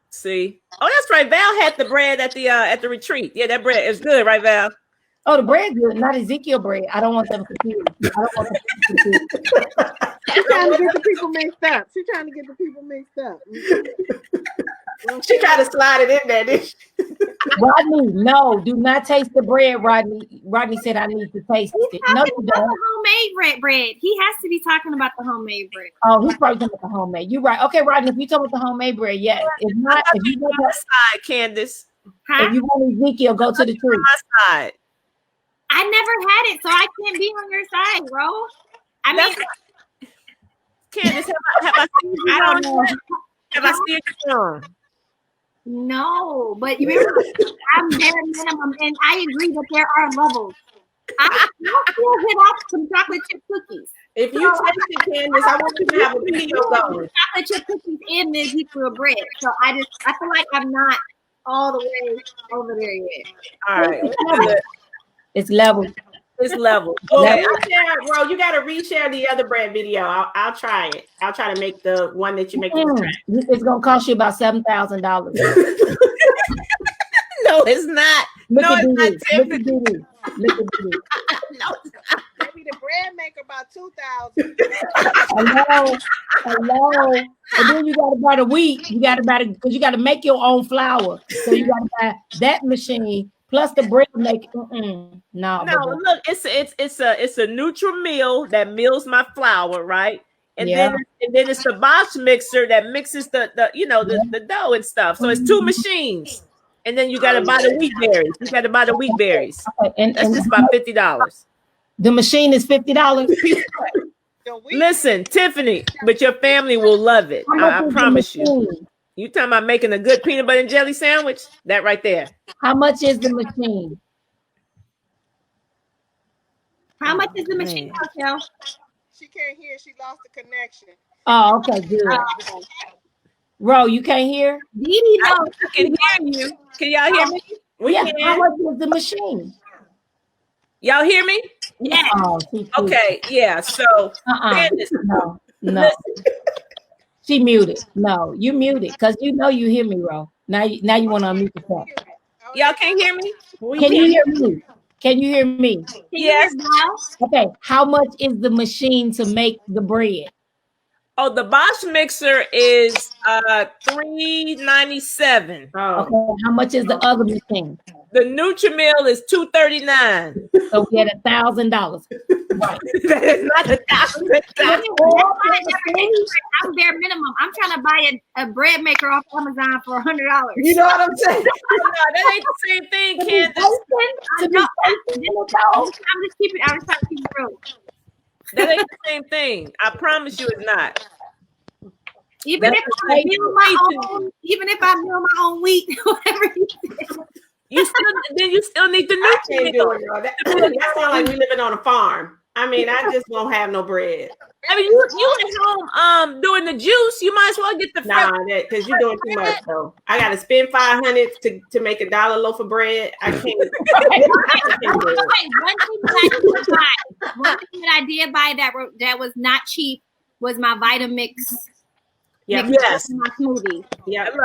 See? Oh, that's right. Val had the bread at the retreat. Yeah, that bread is good, right, Val? Oh, the bread good, not Ezekiel bread. I don't want them confused. I don't want them confused. She's trying to get the people mixed up. She tried to slide it in there, didn't she? Rodney, no, do not taste the bread, Rodney. Rodney said I need to taste He's it. talking No, about you the don't. homemade bread. He has to be talking about the homemade bread. Oh, he's probably talking about the homemade. You're right. Okay, Rodney, if you talking about the homemade bread, yes. If not, if you want my side, Candace. if you want Ezekiel, go to the tree. My side. I never had it, so I can't be on your side, bro. I mean, Candace, have I seen you? I don't know. Have I seen you wrong? No, but you remember, I'm bare minimum, and I agree that there are levels. I still hit off some chocolate chip cookies. If you taste it, Candace, I want you to have a video going. Chocolate chip cookies in the Ezekiel bread. So I feel like I'm not all the way over there yet. All right. It's level. It's level. Okay, bro, you got to reshare the other bread video. I'll try it. I'll try to make the one that you make. It's gonna cost you about $7,000. No, it's not. Look No, at it's not. Dede. Look at Dede. Look at Dede. No, it's not. Maybe the bread maker about 2,000. Hello. And then you gotta buy the wheat. You gotta buy because you gotta make your own flour. So you gotta buy that machine plus the bread maker. No, look, it's a neutral mill that mills my flour, right? And then it's the Bosch mixer that mixes the dough and stuff. So it's two machines. And then you gotta buy the wheat berries. You gotta buy the wheat berries. Okay, and that's just about $50. The machine is $50. Listen, Tiffany, but your family will love it. I promise you. You talking about making a good peanut butter and jelly sandwich? That right there. How much is the machine? How much is the machine, Rochelle? She can't hear. She lost the connection. Oh, okay, good. Ro, you can't hear? Dede, no, I can hear you. Can y'all hear me? We can. How much is the machine? Y'all hear me? Yeah. Oh, okay, yeah. So Candace, no. She muted. No, you muted because you know you hear me, Ro. Now you want to unmute yourself. Y'all can't hear me? Can you hear me? Can you hear me? Yes. Okay. How much is the machine to make the bread? Oh, the Bosch mixer is $397. Okay. How much is the other machine? The Nutri-Mill is $239. So we had $1,000. Right. That is not $1,000. I'm bare minimum. I'm trying to buy a bread maker off Amazon for $100. You know what I'm saying? No, that ain't the same thing, Candace. I'm just keeping. I was trying to keep it real. That ain't the same thing. I promise you, it's not. Even if I mill my own wheat, whatever you still need the Nutri-Mill. That sounds like we living on a farm. I mean, I just won't have no bread. I mean, you at home doing the juice. You might as well get the because you're doing too much. So I got to spend $500 to make $1 loaf of bread. I can't. One thing that I did buy that was not cheap was my Vitamix. Yes. My smoothie. Yeah, I got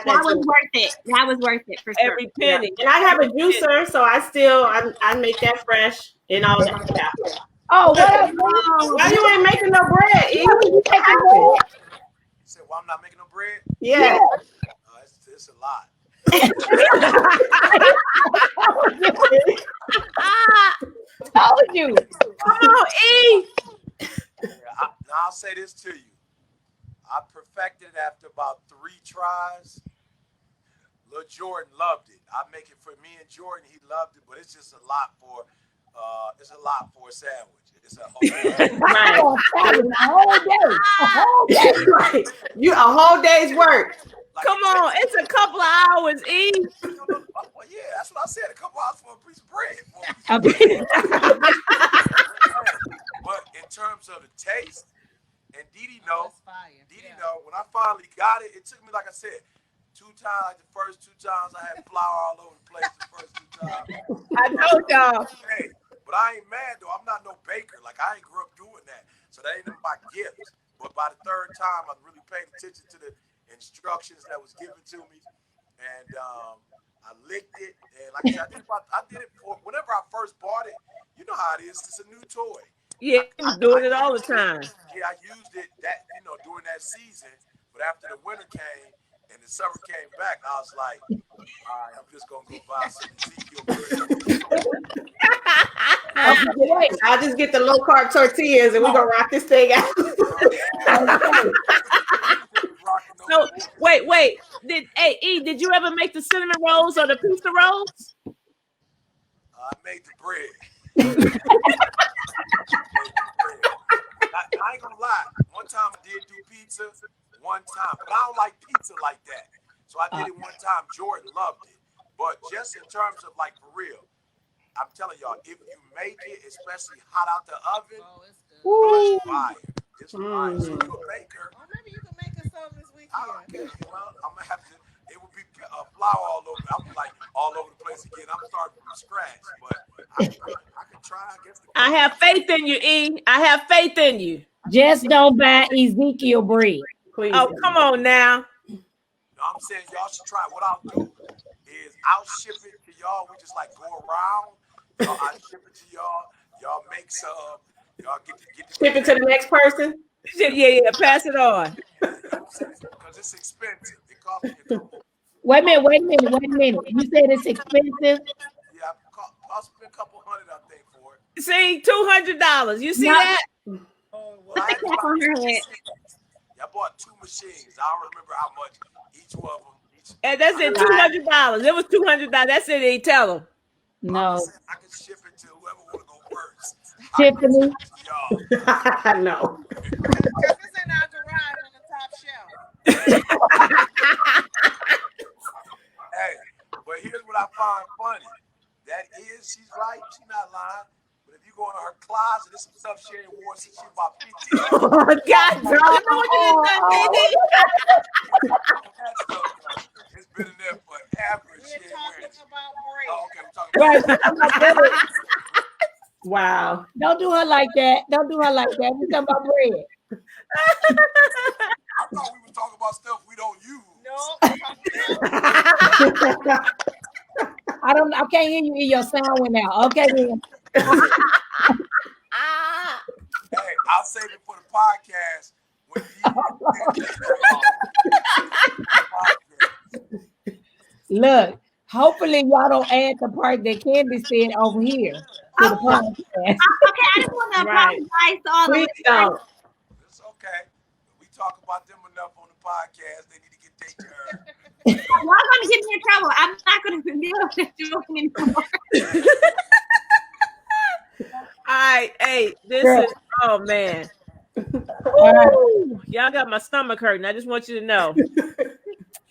that was worth it. That was worth it for every penny. Yeah. And I have a juicer, so I make that fresh and all that stuff. Oh, what? Why you ain't making no bread? You said, "Well, I'm not making no bread." Yeah. It's a lot. Told you. Come on, E. I'll say this to you. I perfected it after about 3 tries. Lil Jordan loved it. I make it for me and Jordan. He loved it, but it's just a lot for a sandwich. It's a whole day. Right. You a whole day's work. Like, come on, it's a couple of hours, E. Well, yeah, that's what I said. A couple hours for a piece of bread. But in terms of the taste, and Dede know, when I finally got it, it took me, like I said, 2 times, like the first 2 times, I had flour all over the place the first 2 times. I told y'all. Hey, but I ain't mad though. I'm not no baker. Like I ain't grew up doing that. So that ain't my gift. But by the 3rd time, I really paid attention to the instructions that was given to me. And I licked it. And like I said, I did it for whenever I first bought it. You know how it is. It's a new toy. Yeah, I'm doing it all the time. Yeah, I used it during that season. But after the winter came and the summer came back, I was like, all right, I'm just gonna go buy some Ezekiel bread. I'll just get the low carb tortillas and we're gonna rock this thing out. So wait. Did you ever make the cinnamon rolls or the pizza rolls? I made the bread. I ain't gonna lie. One time I did do pizza. One time, but I don't like pizza like that. So I did it one time. Jordan loved it. But just in terms of like for real, I'm telling y'all, if you make it, especially hot out the oven, it's fire. It's fire. So you a baker. Well, maybe you can make us some this weekend. I don't care. Well, I'm gonna have to. It would be flour all over. I'm like all over the place again. I'm starting from scratch, but I can try. I guess. I have faith in you, E. I have faith in you. Just don't buy Ezekiel bread. Please. Oh, come on now. No, I'm saying y'all should try. What I'll do is I'll ship it to y'all. We just like go around. I'll ship it to y'all. Y'all make some. Y'all get the Ship it to the next person. Yeah, pass it on. Because it's expensive. It costs me. Wait a minute. You said it's expensive? Yeah, I'll spend a couple $100, I think, for it. See, $200. You see that? Oh, well, I bought 2 machines. I don't remember how much each one of them. And that's it, $200. It was $200. That's it. They tell them. No. I can ship it to whoever want to go first. Tiffany? Y'all. No. Because it's in our garage on the top shelf. Hey, but here's what I find funny. That is, she's right. She's not lying. But if you go into her closet, there's some stuff she ain't worn since she was about 15. Oh, God, no. You know what you done done, baby? It's been in there forever. We're talking about bread. Oh, okay. We're talking about Wow. Don't do her like that. We're talking about bread. I thought we were talking about stuff we don't use. No. I can't hear you. Your sound went out. Okay, then. Hey, I'll save it for the podcast. Look, hopefully y'all don't add the part that Candis said over here to the podcast. Okay, I just want to apologize to all the Please don't. It's okay. We talk about them enough on the podcast. They need to get their turn. Y'all gonna get me in trouble. I'm not gonna deal with that joke anymore. All right, hey, this Girl. is, oh man. Right. Ooh, y'all got my stomach hurting. I just want you to know.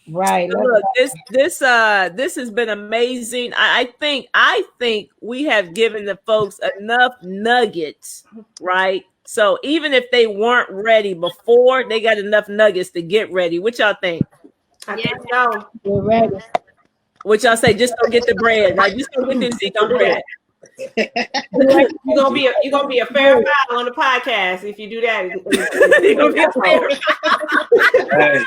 Right. Look, this has been amazing. I think we have given the folks enough nuggets, right? So even if they weren't ready before, they got enough nuggets to get ready. What y'all think? I think so. We're ready. What y'all say? Just don't get the bread. Like, just don't get the Ezekiel bread. You're gonna be a fair foul on the podcast if you do that. You're gonna be a fair. Hey,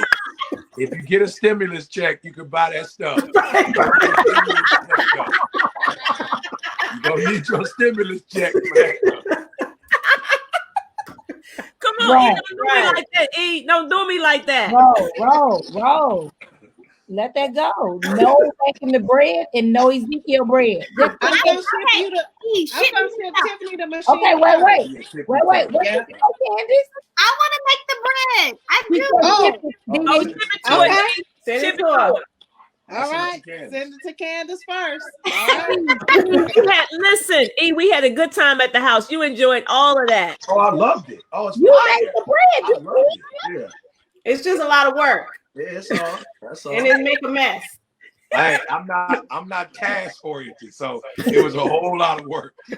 if you get a stimulus check, you can buy that stuff. You don't need your stimulus check for that. Come on, Right, don't do me like that. E, don't do me like that. Roll. Let that go. No making the bread and no Ezekiel bread. I'm gonna ship Tiffany the machine. Okay, wait. What Yeah. you say, Candis? I want to make the bread. I do. Oh, ship it to Okay. it. Send Ship it to us. All right, send it to Candis first. All right. Listen, E, we had a good time at the house. You enjoyed all of that. Oh, I loved it. Oh, it's You fire. made the bread. I loved it. Yeah. It's just a lot of work, Yeah, it's all. That's all. and it make a mess. Hey, I'm not task oriented, so it was a whole lot of work. A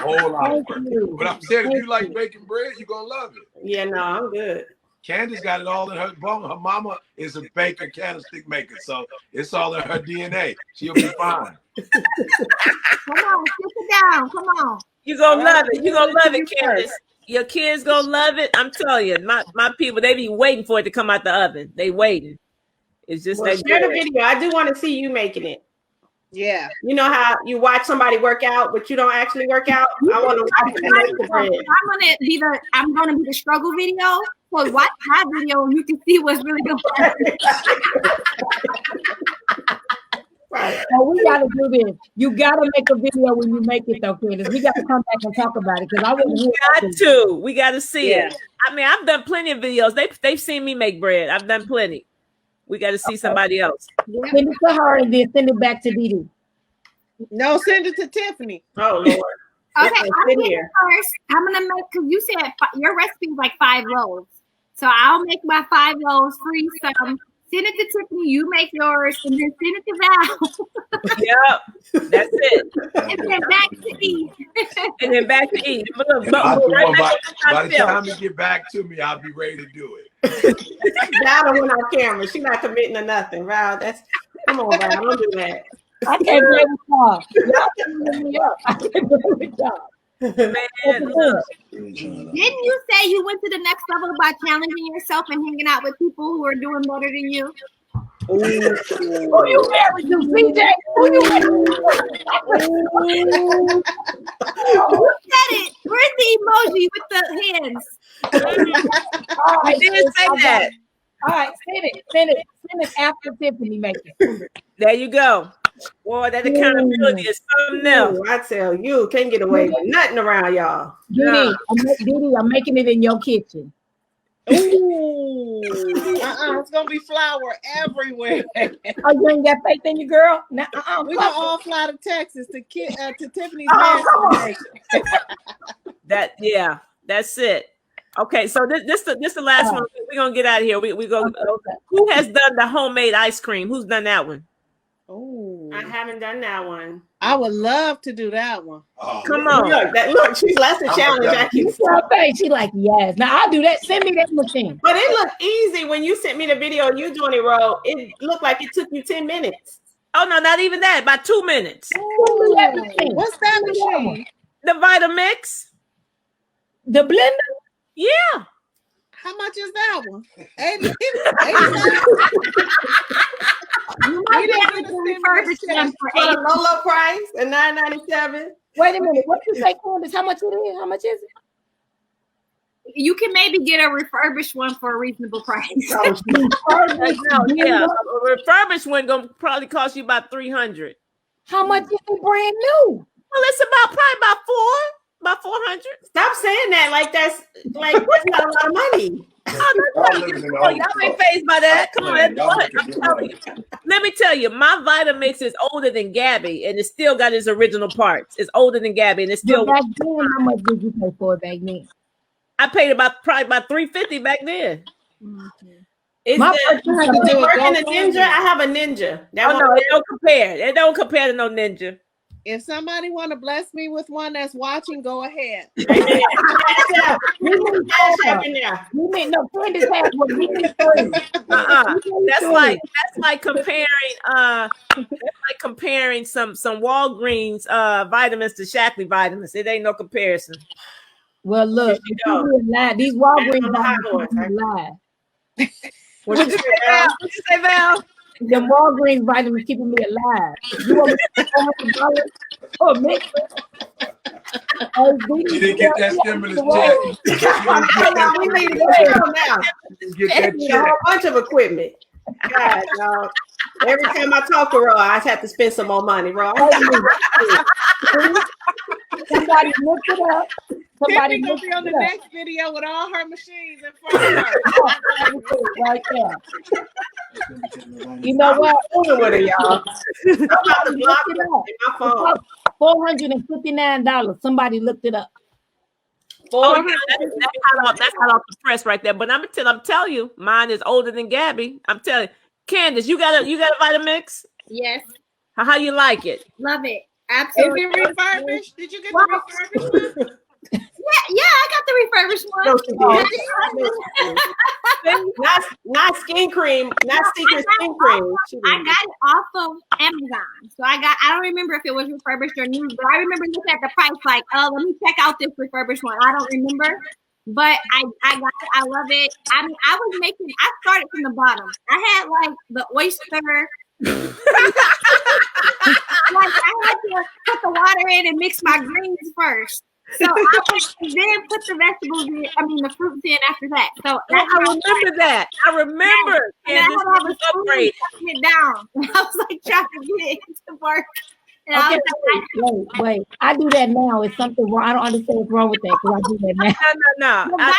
whole lot of work. But I'm saying, if you like baking bread, you're gonna love it. Yeah, no, I'm good. Candis got it all in her bone. Her mama is a baker, candlestick maker, so it's all in her DNA. She'll be fine. Come on, sit it down. Come on. You gonna love it. You gonna love it, Candis. Your kids gonna love it. I'm telling you, my people, they be waiting for it to come out the oven. They waiting. It's just well, share the video. I do want to see you making it. Yeah. You know how you watch somebody work out, but you don't actually work out? I want to watch you make the bread. I'm gonna be the struggle video. So watch my video and you can see what's really going on. Right. So we gotta do this. You gotta make a video when you make it though, Candis. We gotta come back and talk about it because I wouldn't. We gotta see it. I mean, I've done plenty of videos. They've seen me make bread. I've done plenty. We got to see somebody else. Send it to her and then send it back to Dede. No, send it to Tiffany. Oh Lord. Okay, I'm here first. I'm gonna make because you said your recipe is like 5 loaves, so I'll make my 5 loaves, freeze some, send it to Tiffany. You make yours, and then send it to Val. Yep, that's it. And then back to Eve. And then back to Eve. By the time you get back to me, I'll be ready to do it. Val don't went on camera. She's not committing to nothing. Val, come on, Val, don't do that. I can't play with y'all. Y'all can me up. I can't play with y'all. Man, didn't you say you went to the next level by challenging yourself and hanging out with people who are doing better than you? Who you married to, CJ? Who you married to? Who said it? Where's the emoji with the hands? I didn't say that. All right, send it after Tiffany makes it. There you go. Boy, that accountability is something else. I tell you, can't get away with nothing around y'all. Dede, I'm making it in your kitchen. Ooh. It's gonna be flour everywhere. Oh, you ain't got faith in your girl? We're gonna all fly to Texas to Tiffany's mansion. That's it. Okay, so this the last one. We're gonna get out of here. We go. Who has done the homemade ice cream? Who's done that one? Oh, I haven't done that one. I would love to do that one. Oh, come on. Look, that's a challenge. She like, yes. Now I'll do that. Send me that machine. But it looked easy when you sent me the video. You doing it, Ro. It looked like it took you 10 minutes. Oh no, not even that. About 2 minutes. Ooh, what's that machine? The Vitamix. The blender. Yeah. How much is that one? 80. You might be able to refurbish them for a low price at $9.97. Wait a minute. What you say, Candis? How much it is? How much is it? You can maybe get a refurbished one for a reasonable price. A refurbished one gonna probably cost you about $300. How much is it brand new? Well, it's probably about 400. Stop saying that like that's not a lot of money. Y'all ain't phased by that. Come on, I'm telling you. Let me tell you, my Vitamix is older than Gabby, and it still got its original parts. It's older than Gabby, and it's still. Back then, how much did you pay for it back then? I paid probably about $350 back then. Is it working a Ninja? I have a Ninja. It don't compare. It don't compare to no Ninja. If somebody want to bless me with one that's watching, go ahead. That's like comparing some Walgreens vitamins to Shackley vitamins. It ain't no comparison. Well, look, these Walgreens vitamins lie. What'd you say, Val? The Walgreens vitamins keeping me alive. You want me to $400 for a mix? You didn't get that stimulus check. We need to go now. Get that check. A whole bunch of equipment. God, y'all. Every time I talk to Ro, I have to spend some more money, Ro. Somebody look it up. Somebody gonna be on the next video with all her machines in front of her. Right there. You know what? With it, y'all. I'm about to block it up in my phone. $459. Somebody looked it up. Oh, yeah, that's hot off the press right there. But I'm telling you, mine is older than Gabby. I'm telling you, Candis, you got a Vitamix? Yes. How you like it? Love it. Absolutely. Is it refurbished? Did you get the refurbished one? Yeah, I got the refurbished one. No, not skin cream, not secret skin cream. I got it off of Amazon. So I don't remember if it was refurbished or new, but I remember looking at the price like, oh, let me check out this refurbished one. I don't remember. But I got it. I love it. I mean, I started from the bottom. I had like the oyster. Like I had to put the water in and mix my greens first. So I would then put the vegetables in, the fruits in after that. So I remember that. I remember. And I had to have a spoon putting it down. I was like trying to get it to work. And okay, wait. I do that now. It's something wrong. I don't understand what's wrong with that because I do that now. No. I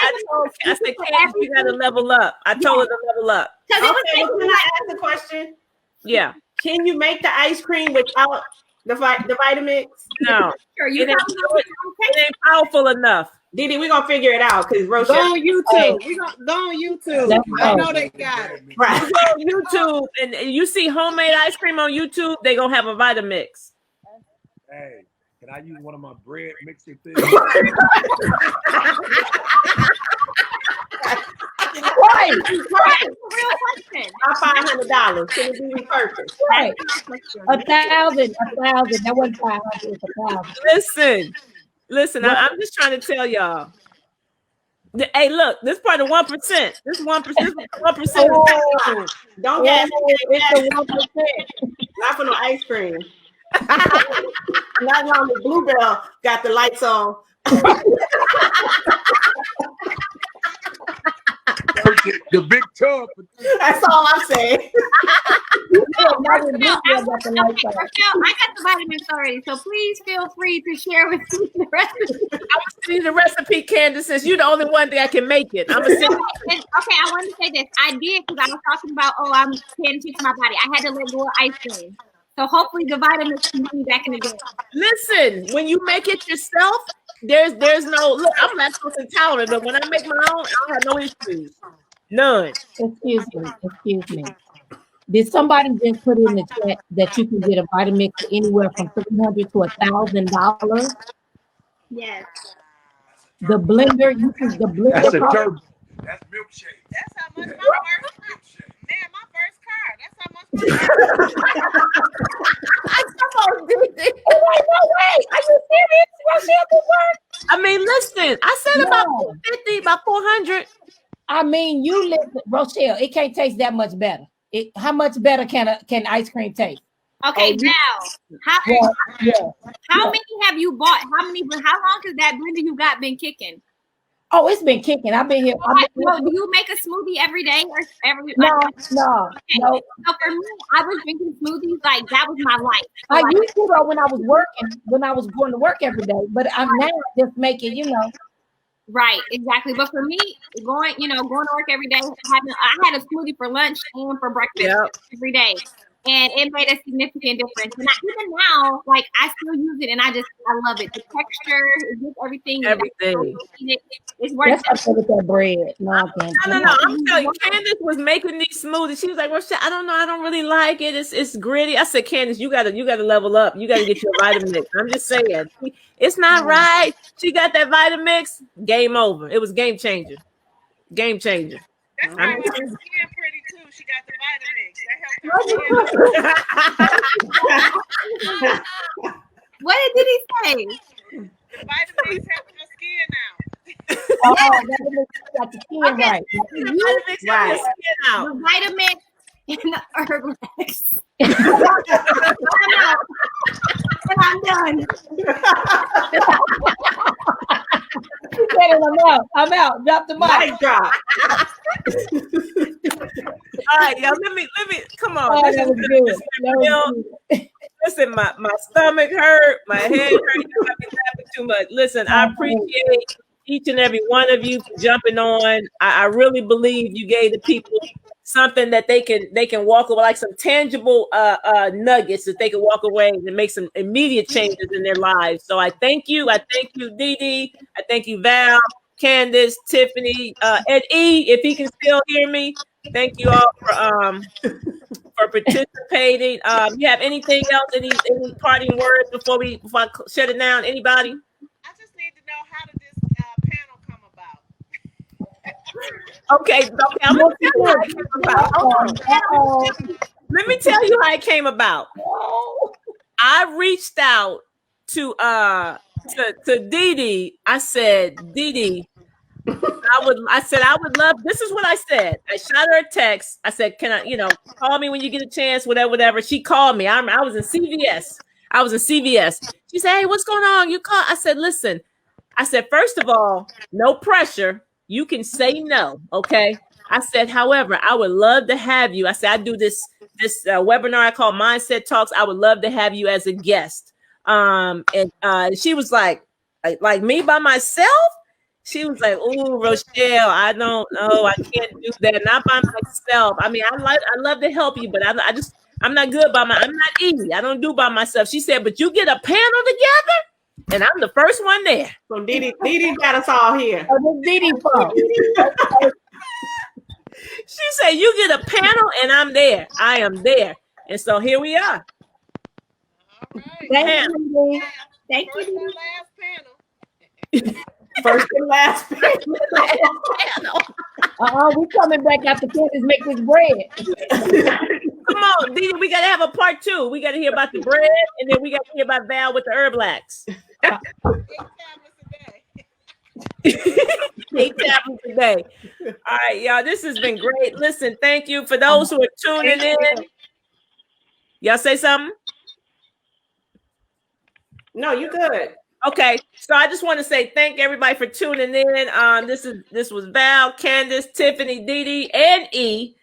said, Candis, you got to level up. I told her to level up. Okay, can I ask a question? Yeah. Can you make the ice cream without the Vitamix? No. Sure, it ain't powerful enough. Dede, we're gonna figure it out because Rochelle. Go on YouTube. We're gonna go on YouTube. I know they got it. Right. You go on YouTube and you see homemade ice cream on YouTube, they gonna have a Vitamix. Hey, can I use one of my bread mixing things? Real question. $500. Can it be repurposed? Right. 1,000. That wasn't 500. It's 1,000. Listen. I'm just trying to tell y'all. Hey, look, this part of 1%. This 1%. 1%. Oh, don't get it's the 1%. Not for no ice cream. Not long the Bluebell got the lights on. The big tub. That's all I'm saying. Rochelle, I got the vitamins already, so please feel free to share with me the recipe. I want to see the recipe, Candis, since you're the only one that can make it. I'm Okay, I want to say this. I did because I was talking about, I'm paying attention to my body. I had to let go of ice cream. So hopefully the vitamins can be back in the game. Listen, when you make it yourself, there's no look. I'm lactose intolerant, but when I make my own, I don't have no issues. None. Excuse me. Did somebody just put in the chat that you can get a Vitamix anywhere from $300 to $1,000? Yes. The blender, you can the blender. That's a turbo. That's milkshake. That's how much my first car. That's how much No way. Are you serious? Rochelle can work? I mean, listen, I said about 450, about 400. I mean, you listen, Rochelle, it can't taste that much better. How much better can ice cream taste? Okay, now how many have you bought? How long has that blender you got been kicking? Oh, it's been kicking. I've been here. Do you make a smoothie every day or every? No. So for me, I was drinking smoothies like that was my life. I used to though when I was working, when I was going to work every day. But I'm now just making, Right, exactly. But for me, going to work every day, I had a smoothie for lunch and for breakfast every day. And it made a significant difference. And even now, like I still use it and I love it. The texture, it gives everything. It's worth it. With that bread. No. I'm telling you, Candis was making these smoothies. She was like, Rochelle, I don't know. I don't really like it. It's gritty. I said, Candis, you gotta level up. You gotta get your Vitamix. I'm just saying. It's not right. She got that Vitamix. Game over. It was game changer. Game changer. That's why her skin pretty too. She got the Vitamix. That helped her. What did he say? The Vitamix helps her skin now. Got the skin right. The Vitamix and the Herblex. And I'm done. I'm out. Drop the mic. Drop. All right, y'all. Let me. Come on. Listen, my stomach hurt. My head hurt. I've been laughing too much. Listen, I appreciate each and every one of you for jumping on. I really believe you gave the people something that they can walk away, like some tangible nuggets that they can walk away and make some immediate changes in their lives. So I thank you. I thank you, Dede. I thank you, Val, Candis, Tiffany, Ed E, if he can still hear me. Thank you all for participating. You have anything else? Any parting words before I shut it down? Anybody? I just need to know, how did this panel come about? Okay, I'm gonna tell you how it came about. Hold on. Let me tell you how it came about. I reached out to Dede. I said, Dede, I would love, this is what I said. I shot her a text. I said, can I, call me when you get a chance, whatever. She called me. I was in CVS. She said, hey, what's going on? You call? I said, listen, first of all, no pressure. You can say no. Okay. I said, however, I would love to have you. I said, I do this webinar I call Mindset Talks. I would love to have you as a guest. And she was like me by myself. She was like, "Oh, Rochelle, I don't know. I can't do that. Not by myself. I mean, I love to help you, but I'm not good I'm not easy. I don't do by myself." She said, "But you get a panel together, and I'm the first one there." So Dede got us all here. Oh, this Dede fault. She said, "You get a panel, and I'm there. I am there." And so here we are. All right. Thank you. First and last panel. First and last panel. We coming back after Candis make this bread. Come on, Dede, we gotta have a part 2. We gotta hear about the bread, and then we gotta hear about Val with the herb blacks. 8 tablets a day. 8 tablets a day. All right, y'all. This has been great. Listen, thank you for those who are tuning in. Y'all say something? No, you good. Okay, so I just want to say thank everybody for tuning in. This was Val, Candis, Tiffany, Dede, and E.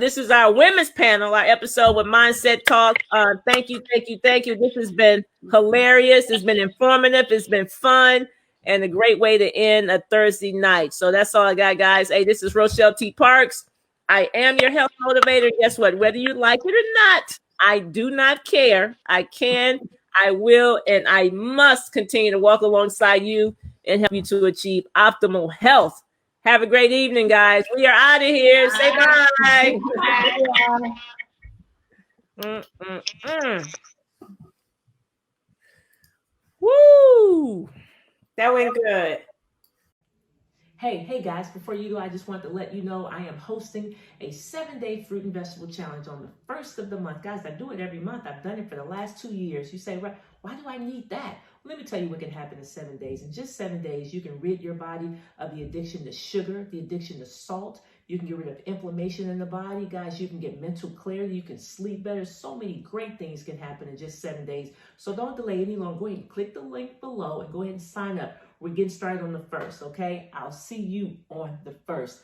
This is our women's panel, our episode with Mindset Talk. Thank you. This has been hilarious. It's been informative. It's been fun, and a great way to end a Thursday night. So that's all I got, guys. Hey, this is Rochelle T. Parks. I am your health motivator. Guess what? Whether you like it or not, I do not care. I can, I will, and I must continue to walk alongside you and help you to achieve optimal health. Have a great evening, guys. We are out of here. Say bye. Woo! That went good. Hey guys, before you go, I just want to let you know I am hosting a 7-day fruit and vegetable challenge on the 1st of the month. Guys, I do it every month. I've done it for the last 2 years. You say, why do I need that? Let me tell you what can happen in 7 days. In just 7 days, you can rid your body of the addiction to sugar, the addiction to salt. You can get rid of inflammation in the body. Guys, you can get mental clarity. You can sleep better. So many great things can happen in just 7 days. So don't delay any longer. Go ahead and click the link below and go ahead and sign up. We're getting started on the 1st, okay? I'll see you on the 1st.